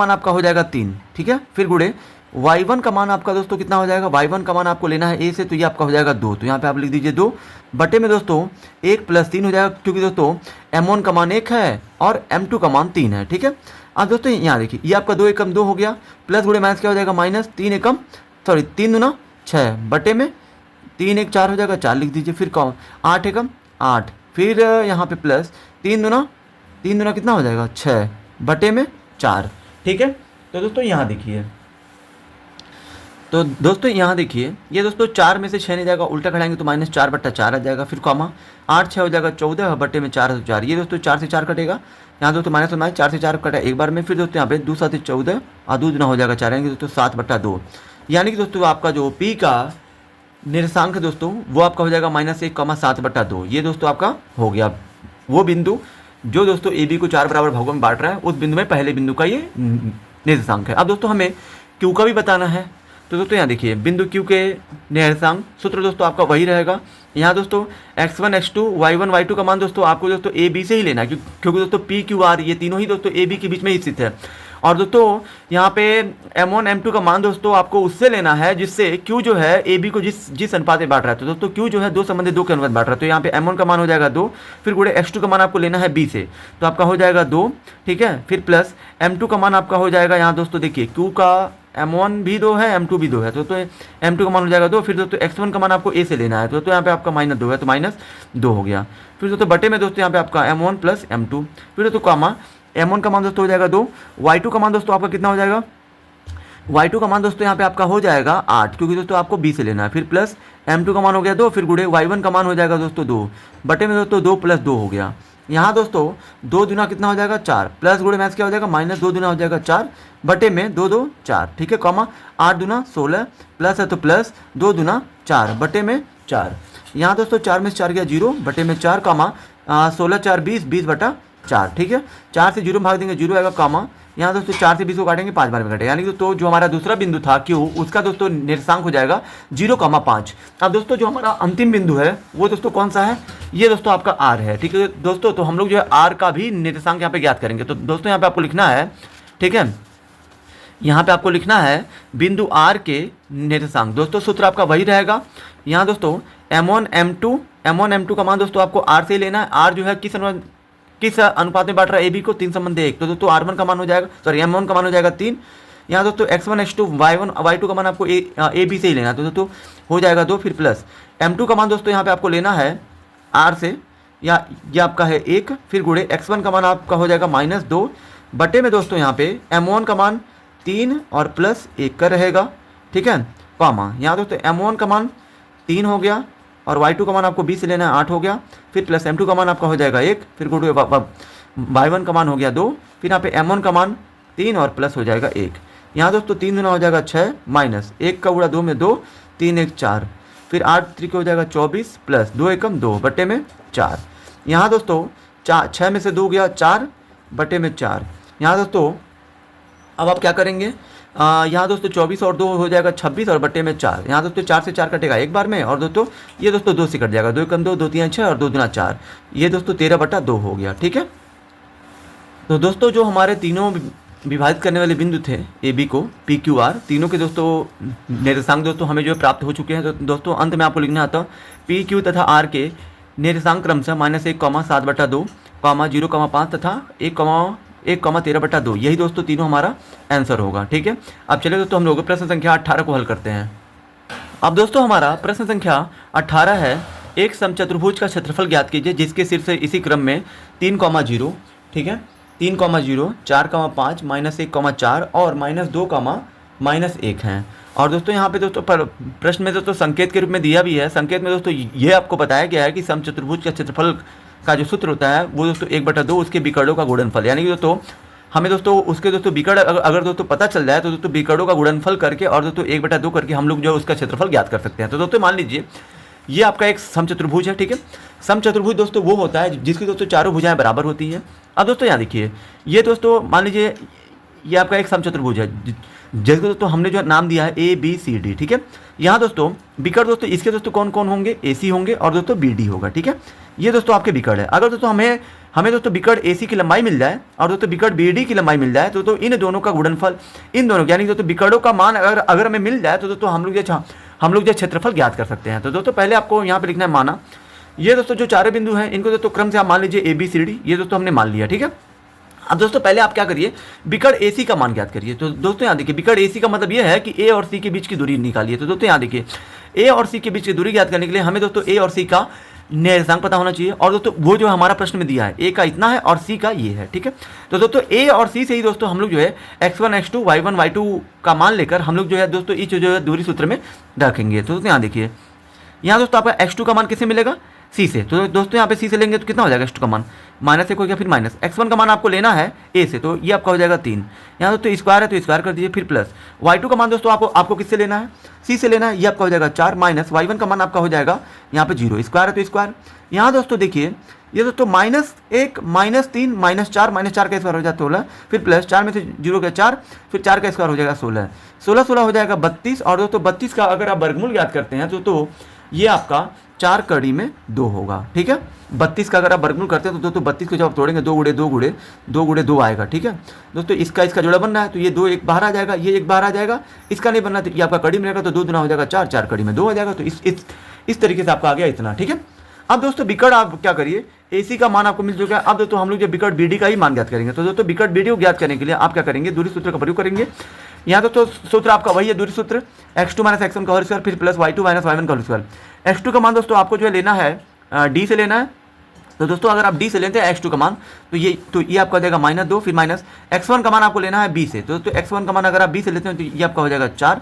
आपका हो जाएगा 3। ठीक है, फिर गुड़े y1 का मान आपका दोस्तों कितना हो जाएगा, y1 का मान आपको लेना है A से तो ये आपका हो जाएगा 2, तो यहाँ पे आप लिख दीजिए 2 बटे में दोस्तों 1 प्लस 3 हो जाएगा, क्योंकि दोस्तों M1 का मान 1 है और M2 का मान 3 है। ठीक है, अब दोस्तों यहाँ देखिए ये आपका 2 एकम 2 हो गया, प्लस गुड़े माइनस क्या हो जाएगा -3 दूना 6 बटे में 3 1 4 हो जाएगा, 4 लिख दीजिए, फिर 8 एकम 8, फिर यहाँ पे प्लस 3 दूना कितना हो जाएगा 6 बटे में 4। ठीक है, तो दोस्तों यहाँ देखिए, तो दोस्तों यहाँ देखिए ये दोस्तों 4 में से 6 नहीं जाएगा, उल्टा खड़ाएंगे तो -4 बट्टा 4 आ जाएगा, फिर कॉमा 8 6 हो जाएगा 14 बटे में 4 4, ये दोस्तों 4 से 4 कटेगा, यहाँ दोस्तों माइनस 4 से 4 कटा एक बार में, फिर दोस्तों यहाँ पे 2 7 14 और 2 दूना हो जाएगा 4, यानी कि दोस्तों 7 बट्टा 2। यानी कि दोस्तों आपका जो P का निर्देशांक है दोस्तों वो आपका हो जाएगा -1, 7 बट्टा 2। ये दोस्तों आपका हो गया वो बिंदु जो दोस्तों ए बी को 4 बराबर भागों में बांट रहा है, उस बिंदु में पहले बिंदु का ये निर्देशांक है। अब दोस्तों हमें Q का भी बताना है, तो दोस्तों यहाँ देखिए बिंदु Q के निर्देशांक सूत्र दोस्तों आपका वही रहेगा। यहाँ दोस्तों x1 x2 y1 y2 का मान दोस्तों आपको दोस्तों A B से ही लेना है, क्योंकि दोस्तों P Q R ये तीनों ही दोस्तों A B के बीच में ही स्थित है। और दोस्तों यहाँ पे M1 M2 का मान दोस्तों आपको उससे लेना है जिससे Q जो है A B को जिस अनुपात में बांट रहा है। तो दोस्तों Q जो है 2 संबंधित 2 के अनुपात बांट रहा है, तो यहाँ पे M1 का मान हो जाएगा 2, फिर गुणे x2 का मान आपको लेना है B से तो आपका हो जाएगा 2। ठीक है, फिर प्लस M2 का मान आपका हो जाएगा, यहाँ दोस्तों देखिए Q का M1 भी 2 है M2 भी 2 है, तो M2 का मान हो जाएगा 2, फिर दोस्तों x1 का मान आपको A से लेना है, तो यहाँ पे आपका -2 है तो -2 हो गया, फिर दोस्तों बटे में दोस्तों यहाँ पे आपका M1 प्लस M2, फिर दोस्तों कामा M1 का मान दोस्तों हो जाएगा 2, y2 का मान दोस्तों आपका कितना हो जाएगा, y2 का मान दोस्तों यहाँ पे आपका हो जाएगा 8, क्योंकि दोस्तों आपको B से लेना है, फिर प्लस M2 का मान हो गया 2, फिर गुड़े y1 का मान हो जाएगा दोस्तों 2 बटे में दोस्तों 2 प्लस 2 हो गया, यहाँ दोस्तों 2 दूना कितना हो जाएगा 4, प्लस गुणे मैथ क्या हो जाएगा माइनस 2 दूना हो जाएगा 4 बटे में 2 2 4, ठीक है, कॉमा 8 दूना 16 प्लस है तो प्लस 2 दूना 4 बटे में 4। यहाँ दोस्तों 4 में से 4 गया 0 बटे में 4, कॉमा 16 4 20 20 बटा 4, ठीक है। 4 से 0 भाग देंगे 0 आएगा, कॉमा यहाँ दोस्तों 4 से 20 को काटेंगे 5 बार में कटेगा, यानी कि तो जो हमारा दूसरा बिंदु था Q उसका दोस्तों निर्देशांक हो जाएगा 0,5। अब दोस्तों जो हमारा अंतिम बिंदु है वो दोस्तों कौन सा है, ये दोस्तों आपका R है, ठीक है दोस्तों। तो हम लोग जो है R का भी निर्देशांक यहाँ पे ज्ञात करेंगे। तो दोस्तों यहाँ पे आपको लिखना है, ठीक है, यहाँ पे आपको लिखना है बिंदु R के निर्देशांक। दोस्तों सूत्र आपका वही रहेगा। यहाँ दोस्तों M1 M2 का मान दोस्तों आपको R से ही लेना है। R जो है किस अनुपात में बांट रहा है ए बी को, 3 संबंध 1। तो दोस्तों R1 का मान हो जाएगा, सॉरी M1 का मान हो जाएगा 3। यहाँ दोस्तों X1 X2 Y1 Y2 का मान आपको ए बी से ही लेना है, तो दोस्तों हो जाएगा 2, फिर प्लस M2 का मान दोस्तों यहाँ पे आपको लेना है R से, या ये आपका है 1, फिर गुणे X1 का मान आपका हो जाएगा -2 बटे में दोस्तों यहाँ पे M1 का मान 3 और प्लस 1 का रहेगा, ठीक है, कॉमा यहाँ दोस्तों M1 का मान 3 हो गया और Y2 का मान आपको 20 से लेना है 8 हो गया, फिर प्लस M2 का मान आपका हो जाएगा 1, फिर गुणे Y1 का मान हो गया 2, फिर यहाँ पे M1 का मान 3 और प्लस हो जाएगा 1। यहाँ दोस्तों 3 दूना हो जाएगा 6 माइनस 1 का गुणा 2 में 2, 3 1 4, फिर 8 3 हो जाएगा 24 प्लस 2 एकम 2 बटे में 4। यहाँ दोस्तों 6 में से 2 गया 4 बटे में 4। यहाँ दोस्तों अब आप क्या करेंगे, यहाँ दोस्तों 24 और 2 हो जाएगा 26 और बटे में 4। यहाँ दोस्तों 4 से 4 कटेगा एक बार में, और दोस्तों ये दोस्तों 2 से कट जाएगा, 2 एकम 2 2 3 6 और 2 दूना 4, ये दोस्तों 13 बटा 2 हो गया, ठीक है। तो दोस्तों जो हमारे तीनों विभाजित करने वाले बिंदु थे ए बी को पी क्यू आर, तीनों के दोस्तों निर्देशांक दोस्तों हमें जो है प्राप्त हो चुके हैं। तो दोस्तों अंत में आपको लिखना आता पी क्यू तथा आर के निर्देशांक क्रमशः -1, 7 बटा 2, 0,5 तथा 1,13 बटा 2, यही दोस्तों तीनों हमारा आंसर होगा, ठीक है। अब चलिए दोस्तों हम लोग प्रश्न संख्या 18 को हल करते हैं। अब दोस्तों हमारा प्रश्न संख्या 18 है, एक समचतुर्भुज का क्षेत्रफल ज्ञात कीजिए जिसके शीर्ष इसी क्रम में 3,0, ठीक है, 3,0, 4,5, -1,4 और -2, -1 हैं। और दोस्तों यहाँ पे दोस्तों प्रश्न में दोस्तों संकेत के रूप में दिया भी है। संकेत में दोस्तों ये आपको बताया गया है कि समचतुर्भुज का क्षेत्रफल का जो सूत्र होता है वो दोस्तों 1/2 उसके विकर्णों का गुणनफल, यानी कि दोस्तों हमें दोस्तों उसके दोस्तों विकर्ण अगर दोस्तों पता चल जाए तो दोस्तों विकर्णों का गुणनफल करके और दोस्तों 1/2 करके हम लोग जो है उसका क्षेत्रफल ज्ञात कर सकते हैं। तो दोस्तों मान लीजिए ये आपका एक समचतुर्भुज है, ठीक है। समचतुर्भुज दोस्तों वो होता है जिसकी दोस्तों चारों भुजाएं बराबर होती हैं। अब दोस्तों यहाँ देखिए, ये दोस्तों मान लीजिए ये आपका एक समचतुर्भुज है जिसको दोस्तों हमने जो नाम दिया है ABCD, ठीक है। यहाँ दोस्तों विकर्ण दोस्तों इसके दोस्तों कौन कौन होंगे, AC होंगे और दोस्तों BD होगा, ठीक है। ये दोस्तों आपके विकर्ण है। अगर दोस्तों हमें दोस्तों विकर्ण AC की लंबाई मिल जाए और दोस्तों विकर्ण BD की लंबाई मिल जाए तो इन दोनों का गुणनफल, इन दोनों यानी दोस्तों विकर्णों का मान अगर हमें मिल जाए तो दोस्तों हम लोग जो क्षेत्रफल ज्ञात कर सकते हैं। तो दोस्तों पहले आपको यहाँ पे लिखना है माना, ये दोस्तों जो चारों बिंदु हैं इनको दोस्तों क्रम से आप मान लीजिए ABCD, ये दोस्तों हमने मान लिया, ठीक है। अब दोस्तों पहले आप क्या करिए, विकर्ण AC का मान ज्ञात करिए। तो दोस्तों यहाँ देखिए विकर्ण AC का मतलब ये है कि A और C के बीच की दूरी निकालिए। तो दोस्तों यहाँ देखिए A और C के बीच की दूरी ज्ञात करने के लिए हमें दोस्तों A और C का निर्देशांक पता होना चाहिए। और दोस्तों वो जो हमारा प्रश्न में दिया है A का इतना है और C का ये है, ठीक है। तो दोस्तों A और C से ही दोस्तों हम लोग जो है X1 X2 Y1 Y2 का मान लेकर हम लोग जो है दोस्तों इस जो है दूरी सूत्र में रखेंगे। तो दोस्तों यहाँ देखिए, यहाँ दोस्तों आपका X2 का मान किससे मिलेगा, C से। तो दोस्तों यहाँ पे C से लेंगे तो कितना हो जाएगा X2 का मान, -1 हो गया, फिर माइनस X1 का मान आपको लेना है A से, तो ये आपका हो जाएगा 3। यहाँ दोस्तों स्क्वायर है तो स्क्वायर कर दीजिए, फिर प्लस Y2 का मान दोस्तों आपको किससे लेना है, C से लेना है, ये आपका हो जाएगा 4, माइनस Y1 का मान आपका हो जाएगा यहाँ पे 0, स्क्वायर है तो स्क्वायर। यहाँ दोस्तों देखिए ये दोस्तों -1 -3 -4 का स्क्वायर हो जाएगा 16, फिर प्लस 4 में से 0 का 4, फिर 4 का स्क्वायर हो जाएगा 16, 16 हो जाएगा 32। और दोस्तों 32 का अगर आप वर्गमूल ज्ञात करते हैं तो ये आपका 4 कड़ी में 2 होगा, ठीक है। 32 का अगर आप वर्गमूल करते हैं तो दोस्तों 32 को जब आप तोड़ेंगे 2 गुणे 2 आएगा, ठीक है। दोस्तों इसका जोड़ा बनना है तो ये 2 एक बाहर आ जाएगा, ये एक बाहर आ जाएगा, इसका नहीं बनना तो ये आपका कड़ी में रहेगा, तो 2 गुना हो जाएगा 4, 4 कड़ी में 2 हो जाएगा। तो इस तरीके से आपका आ गया इतना, ठीक है। अब दोस्तों विकर्ण आप क्या करिए, AC का मान आपको मिल चुका है। अब दोस्तों हम लोग जो विकर्ण BD का ही मान ज्ञात करेंगे। तो दोस्तों विकर्ण BD को ज्ञात करने के लिए आप क्या करेंगे, दूरी सूत्र का प्रयोग करेंगे। यहाँ दोस्तों सूत्र आपका वही है, दूरी सूत्र X2 - X1 का होल स्क्वायर, फिर प्लस Y2 - Y1 का होल स्क्वायर। X2 का मान दोस्तों आपको जो है लेना है D से लेना है। तो दोस्तों अगर आप D से लेते हैं X2 का मान तो ये आपका हो जाएगा -2, फिर माइनस X1 का मान आपको लेना है B से। तो दोस्तों X1 का मान अगर आप B से लेते हैं तो ये आपका हो जाएगा 4,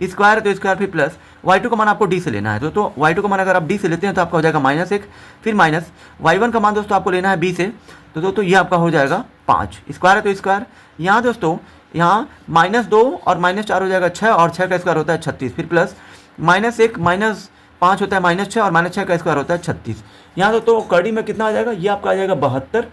स्क्वायर तो स्क्वायर, फिर प्लस y2 का मान आपको d से लेना है। दोस्तों y2 का मान अगर आप d से लेते हैं तो आपका हो जाएगा -1, फिर माइनस y1 का मान दोस्तों आपको लेना है b से, तो दोस्तों ये आपका हो जाएगा 5, स्क्वायर है तो स्क्वायर, यहाँ दोस्तों यहाँ -2 और -4 हो जाएगा 6, और 6 का स्क्वायर होता है 36, फिर प्लस -1 -5 होता है -6, और -6 का स्क्वायर होता है 36। यहाँ दोस्तों कड़ी में कितना आ जाएगा, ये आपका आ जाएगा 72,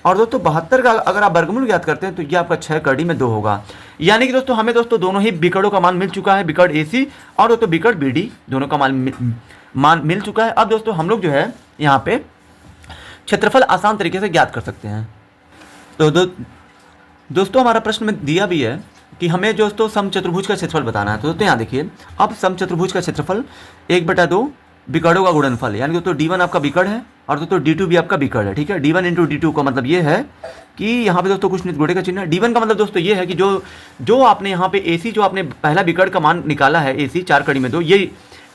और दोस्तों 72 का अगर आप वर्गमूल ज्ञात करते हैं तो ये आपका 6 कड़ी में 2 होगा। यानी कि दोस्तों हमें दोस्तों दोनों ही विकर्णों का मान मिल चुका है, विकर्ण AC और दोस्तों विकर्ण BD, दोनों का मान मिल चुका है। अब दोस्तों हम लोग जो है यहाँ पे क्षेत्रफल आसान तरीके से ज्ञात कर सकते हैं। तो दोस्तों हमारा प्रश्न में दिया भी है कि हमें दोस्तों समचतुर्भुज का क्षेत्रफल बताना है। तो दोस्तों यहाँ देखिए, अब समचतुर्भुज का क्षेत्रफल 1/2 विकर्णों का गुणनफल, यानी दोस्तों d1 आपका विकर्ण है और दोस्तों d2 भी आपका विकर्ण है, ठीक है। d1 इंटू d2 का मतलब ये है कि यहाँ पे दोस्तों कुछ नहीं गुणे का चिन्ह है। d1 का मतलब दोस्तों ये है कि जो आपने यहाँ पे AC, जो आपने पहला विकर्ण का मान निकाला है AC 4 कड़ी में 2,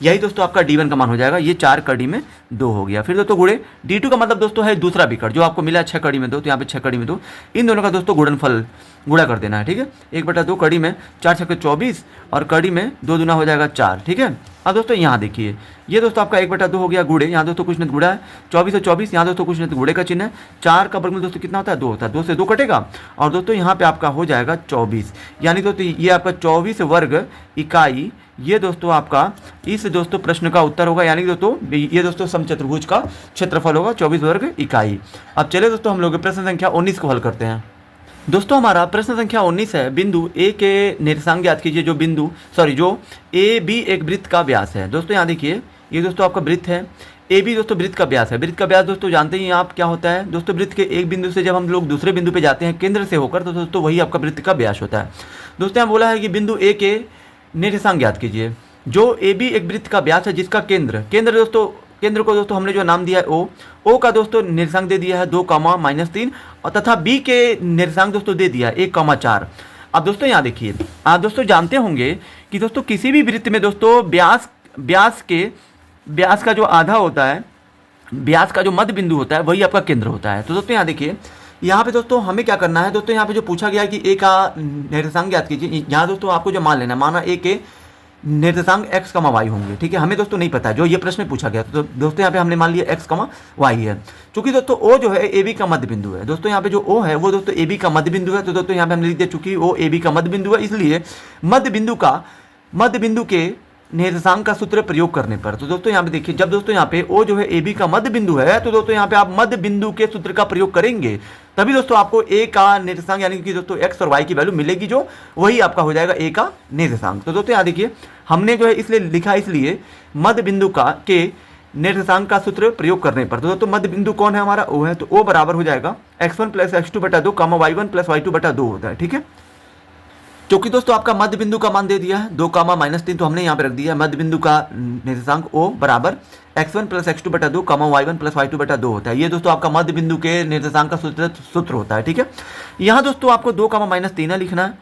यही दोस्तों आपका d1 का मान हो जाएगा, ये 4 कड़ी में 2 हो गया। फिर दोस्तों गुणे d2 का मतलब दोस्तों है दूसरा विकर्ण जो आपको मिला है 6 कड़ी में 2, तो यहाँ पे 6 कड़ी में 2, इन दोनों का दोस्तों गुणनफल गुणा कर देना है, ठीक है। 1/2 कड़ी में 4 छक्के 24 और कड़ी में 2 दूना हो जाएगा 4, ठीक है। अब दोस्तों यहाँ देखिए, ये दोस्तों आपका 1/2 हो गया गुणे, यहाँ दोस्तों कुछ नहीं गुणा है, 24 और 24, यहाँ दोस्तों कुछ नहीं गुणे का चिन्ह है, 4 का वर्गमूल दोस्तों कितना होता है 2 होता है, 2 से 2 कटेगा और दोस्तों यहाँ पे आपका हो जाएगा 24, यानी दोस्तों ये आपका 24 वर्ग इकाई, ये दोस्तों आपका इस दोस्तों प्रश्न का उत्तर होगा, यानी दोस्तों ये दोस्तों समचतुर्भुज का क्षेत्रफल होगा 24 वर्ग इकाई। अब चलिए दोस्तों हम लोग प्रश्न संख्या 19 को हल करते हैं। दोस्तों हमारा प्रश्न संख्या 19 है, बिंदु ए के निर्देशांक ज्ञात कीजिए, जो AB एक वृत्त का व्यास है। दोस्तों यहाँ देखिए, ये दोस्तों आपका वृत्त है, AB दोस्तों वृत्त का व्यास है। वृत्त का व्यास दोस्तों जानते ही आप क्या होता है, दोस्तों वृत्त के एक बिंदु से जब हम लोग दूसरे बिंदु पे जाते हैं केंद्र से होकर, तो दोस्तों वही आपका वृत्त का व्यास होता है। दोस्तों यहाँ बोला है कि बिंदु ए के निर्देशांक ज्ञात कीजिए, जो AB एक वृत्त का व्यास है जिसका केंद्र को दोस्तों हमने जो नाम दिया है O का दोस्तों निर्देशांक दे दिया है 2, -3, और तथा B के निर्देशांक दोस्तों दे दिया है 1, 4। अब दोस्तों यहाँ देखिए, आप दोस्तों जानते होंगे कि दोस्तों किसी भी वृत्त में दोस्तों व्यास का जो आधा होता है, व्यास का जो मध्य बिंदु होता है वही आपका केंद्र होता है। तो दोस्तों यहाँ देखिए, यहाँ पे दोस्तों हमें क्या करना है, दोस्तों यहाँ पे जो पूछा गया है कि A का निर्देशांक ज्ञात कीजिए, यहाँ दोस्तों आपको जो मान लेना है, माना A के निर्देशांक x, y होंगे, ठीक है। हमें दोस्तों नहीं पता है, जो ये प्रश्न में पूछा गया, तो दोस्तों यहाँ पे हमने मान लिया x, y है, क्योंकि दोस्तों O जो है AB का मध्य बिंदु है। दोस्तों यहाँ पे जो O है वो दोस्तों AB का मध्य बिंदु है, तो दोस्तों यहाँ पे हमने लिख दिया चूंकि O AB का मध्य बिंदु है, इसलिए मध्य बिंदु के निर्देशांक का सूत्र प्रयोग करने पर, तो दोस्तों यहाँ पे देखिए, जब दोस्तों यहाँ पे O जो है AB का मध्य बिंदु है, तो दोस्तों यहाँ पे आप मध्य बिंदु के सूत्र का प्रयोग करेंगे, तभी दोस्तों आपको A का निर्देशांक यानी कि दोस्तों x और y की वैल्यू मिलेगी, जो वही आपका हो जाएगा A का निर्देशांक। तो दोस्तों यहाँ देखिए, हमने जो है इसलिए लिखा, इसलिए मध्य बिंदु के निर्देशांक का सूत्र प्रयोग करने पर, तो दोस्तों मध्य बिंदु कौन है हमारा, O है, तो O बराबर हो जाएगा x1 + x2/2, y1 + y2/2 होता है, ठीक है। क्योंकि दोस्तों आपका मध्य बिंदु का मान दे दिया है 2, -3, तो हमने यहाँ पे रख दिया है मध्य बिंदु का निर्देशांक O बराबर x1 + x2/2, y1 + y2/2 होता है। ये दोस्तों आपका मध्य बिंदु के निर्देशांक का सूत्र होता है, ठीक है। यहाँ दोस्तों आपको 2, -3 लिखना है।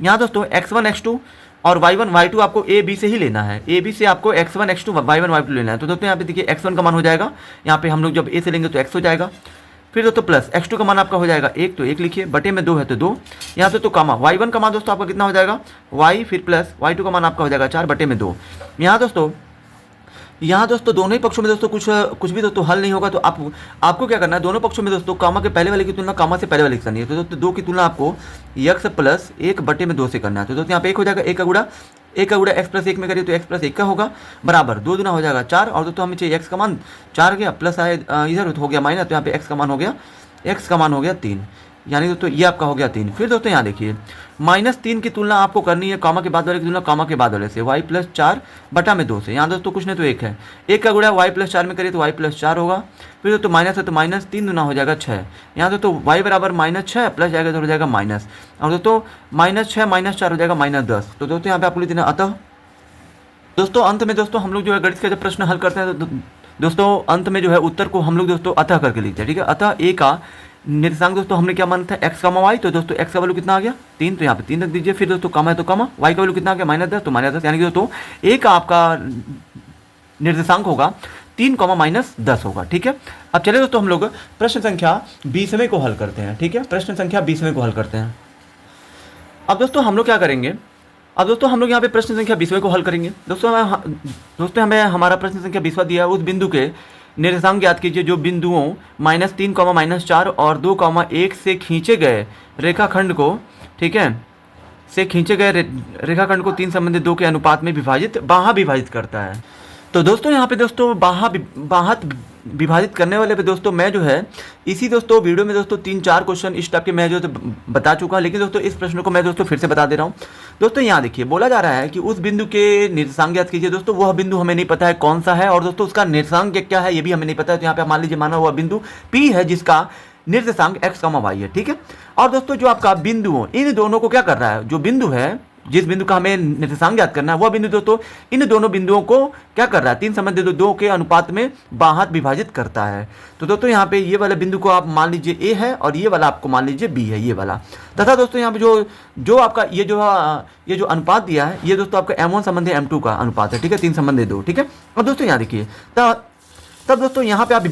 यहाँ दोस्तों x1 x2 और y1 y2 आपको A B से ही लेना है, A B से आपको x1 x2 y1 y2 लेना है। तो दोस्तों यहाँ पे देखिए x1 का मान हो जाएगा, यहाँ पे हम लोग जब A से लेंगे तो x हो जाएगा, फिर दोस्तों प्लस x2 का मान आपका हो जाएगा 1, तो 1 लिखिए, बटे में 2 है तो 2, यहाँ पे तो कामा y1 का मान दोस्तों आपका कितना हो जाएगा y, फिर प्लस y2 का मान आपका हो जाएगा 4 बटे में 2। यहाँ दोस्तों दोनों ही पक्षों में दोस्तों कुछ भी दोस्तों हल नहीं होगा, तो आपको क्या करना है, दोनों पक्षों में दोस्तों कामा के पहले वाले की तुलना कामा से पहले वाले की करनी है। तो दोस्तों 2 की तुलना आपको x + 1 बटे में 2 से करना है। तो दोस्तों यहाँ पे 1 हो जाएगा, 1 का गुणा x + 1 में करिए तो x + 1 का होगा, बराबर 2 दूना हो जाएगा 4, और दोस्तों हमें चाहिए x का मान 4 गया, प्लस आए इधर हो गया माइनस, तो यहाँ पे x का मान हो गया 3, यानी दोस्तों ये आपका हो गया 3। फिर दोस्तों यहाँ देखिए, -3 की तुलना आपको करनी है कामा के बाद वाले की तुलना कामा के बाद वाले से, y + 4 बटा में 2 से। यहाँ दोस्तों कुछ नहीं तो 1 है, 1 का गुणा y + 4 में करिए तो y + 4 होगा, फिर दोस्तों माइनस है तो -3 दूना हो जाएगा 6, यहाँ दोस्तों y बराबर -6 प्लस जाएगा तो हो जाएगा माइनस, और दोस्तों -6 - 4 हो जाएगा -10। तो दोस्तों यहाँ पे आपको लिख देना अतः। दोस्तों अंत में दोस्तों हम लोग जो है गणित का जब प्रश्न हल करते हैं तो दोस्तों अंत में जो है उत्तर को हम लोग दोस्तों अतः करके लिखते हैं, ठीक है। अतः A का निर्देशांक दोस्तों हमने क्या माना था x, y, तो दोस्तों x का वैल्यू कितना आ गया 3, तो यहाँ पे 3 रख दीजिए, फिर दोस्तों कामा है तो कामा, y का वैल्यू कितना आ गया -10, तो -10, यानी कि दोस्तों A का आपका निर्देशांक होगा 3, -10 होगा, ठीक है। अब चलिए दोस्तों हम लोग प्रश्न संख्या 20वें को हल करते हैं, ठीक है। प्रश्न संख्या 20वें को हल करते हैं। अब दोस्तों हम लोग क्या करेंगे, अब दोस्तों हम लोग यहाँ पे प्रश्न संख्या 20वें को हल करेंगे। दोस्तों हमें हमारा प्रश्न संख्या 20वां दिया है। उस बिंदु के निर्देशांक ज्ञात कीजिए जो बिंदुओं -3, -4 और 2, 1 से खींचे गए रेखाखंड को, ठीक है, से खींचे गए रेखाखंड को 3 संबंधित 2 के अनुपात में बाहा विभाजित करता है। तो दोस्तों यहाँ पे दोस्तों बाहा विभाजित करने वाले पे दोस्तों मैं जो है इसी दोस्तों वीडियो में दोस्तों 3-4 क्वेश्चन इस टाइप के मैं जो बता चुका, लेकिन दोस्तों इस प्रश्न को मैं दोस्तों फिर से बता दे रहा हूँ। दोस्तों यहाँ देखिए बोला जा रहा है कि उस बिंदु के निर्देशांक ज्ञात कीजिए। दोस्तों वह बिंदु हमें नहीं पता है कौन सा है, और दोस्तों उसका निर्देशांक क्या है ये भी हमें नहीं पता है। तो यहाँ पे मान लीजिए माना हुआ बिंदु P है जिसका निर्देशांक x, y है, ठीक है। और दोस्तों जो आपका बिंदु हो इन दोनों को क्या कर रहा है, जो बिंदु है जिस बिंदु का हमें निर्देशांक ज्ञात करना है वह बिंदु दोस्तों इन दोनों बिंदुओं को क्या कर रहा है, 3 संबंधित 2 के अनुपात में बाहा विभाजित करता है। तो दोस्तों यहाँ पे ये वाले बिंदु को आप मान लीजिए A है और ये वाला आपको मान लीजिए B है, ये वाला। तथा दोस्तों यहाँ पे जो आपका ये जो अनुपात दिया है ये दोस्तों आपका M1 संबंधी M2 का अनुपात है, ठीक है, 3 संबंधी 2, ठीक है। और दोस्तों यहाँ देखिए तब दोस्तों यहाँ पे आप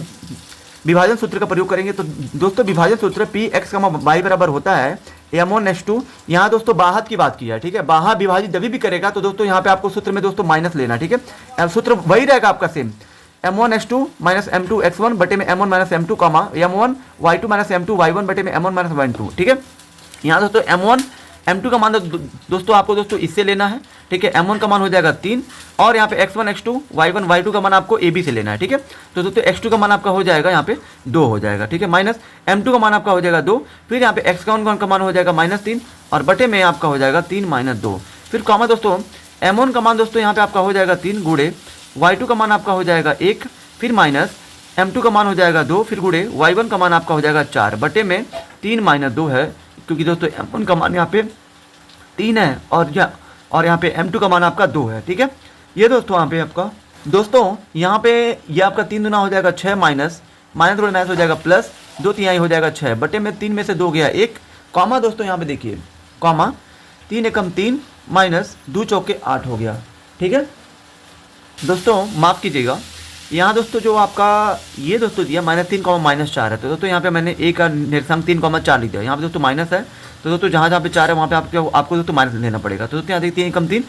विभाजन सूत्र का प्रयोग करेंगे। तो दोस्तों विभाजन सूत्र Px, y बराबर होता है M1/2। यहाँ दोस्तों बाहत की बात की है, ठीक है। बाहा विभाजित जब भी करेगा तो दोस्तों यहाँ पे आपको सूत्र में दोस्तों माइनस लेना, ठीक है। सूत्र वही रहेगा आपका सेम, M1/2 - M2x1 बटे में M1 - M2, M1y2 - M2 y1 बटे में M1 - y2, ठीक है। यहाँ दोस्तों M1 M2 का मान दोस्तों आपको दोस्तों इससे लेना है, ठीक है। M1 का मान हो जाएगा 3 और यहाँ पे x1 x2 y1 y2 का मान आपको AB से लेना है, ठीक है। तो दोस्तों x2 का मान आपका हो जाएगा यहाँ पे 2 हो जाएगा, ठीक है, माइनस M2 का मान आपका हो जाएगा 2, फिर यहाँ पे x1 का मान हो जाएगा -3 और बटे में आपका हो जाएगा 3 - 2, फिर कॉमा दोस्तों M1 का मान दोस्तों यहाँ पे आपका हो जाएगा 3 गुणे y2 का मान आपका हो जाएगा 1, फिर माइनस M2 का मान हो जाएगा 2, फिर गुणे y1 का मान आपका हो जाएगा 4 बटे में 3 - 2 है, क्योंकि दोस्तों M1 का मान यहाँ पे 3 है और यहाँ पे M2 का मान आपका 2 है, ठीक है। ये दोस्तों यहाँ पे आपका यहाँ पे ये आपका 3 दुना हो जाएगा 6 माइनस गुणे माइनस हो जाएगा प्लस 2/3 हो जाएगा 6 बटे में 3 में से 2 गया 1, कॉमा दोस्तों यहाँ पे देखिए कॉमा 3 एकम 3 माइनस 2 चौके 8 हो गया, ठीक है। दोस्तों माफ़ कीजिएगा, यहाँ दोस्तों जो आपका ये दोस्तों दिया -3, -4 है। तो दोस्तों यहाँ पे मैंने A का निर्देशांक 3, 4 लिख दिया। यहाँ पे दोस्तों माइनस है, तो दोस्तों जहाँ पे 4 है वहाँ पे आपको दोस्तों माइनस लेना पड़ेगा। तो दोस्तों यहाँ देखिए 3 एकम 3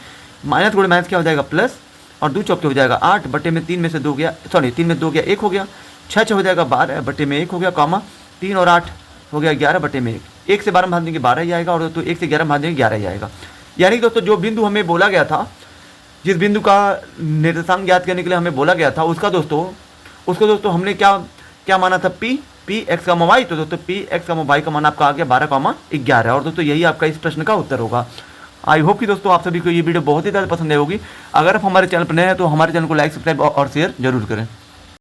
माइनस गुणे माइनस क्या हो जाएगा प्लस और 2 चौके हो जाएगा 8 बटे में 3 में से 2 गया, सॉरी 3 में 2 गया 1 हो गया, 6 हो जाएगा 12 बटे में 1 हो गया, कॉमा 3 और 8 हो गया 11 बटे में 1 से 12 भाग देंगे 12 ही आएगा, और दोस्तों 1 से 11 भाग देंगे 11 ही आएगा। यानी दोस्तों जो बिंदु हमें बोला गया था, जिस बिंदु का निर्देशांक ज्ञात करने के लिए हमें बोला गया था उसको दोस्तों हमने क्या माना था Px, y। तो दोस्तों Px, y का मान आपका आ गया 12, 11, और दोस्तों यही आपका इस प्रश्न का उत्तर होगा। आई होप कि दोस्तों आप सभी को ये वीडियो बहुत ही ज़्यादा पसंद आई होगी। अगर आप हमारे चैनल पर नए हैं तो हमारे चैनल को लाइक, सब्सक्राइब और शेयर जरूर करें।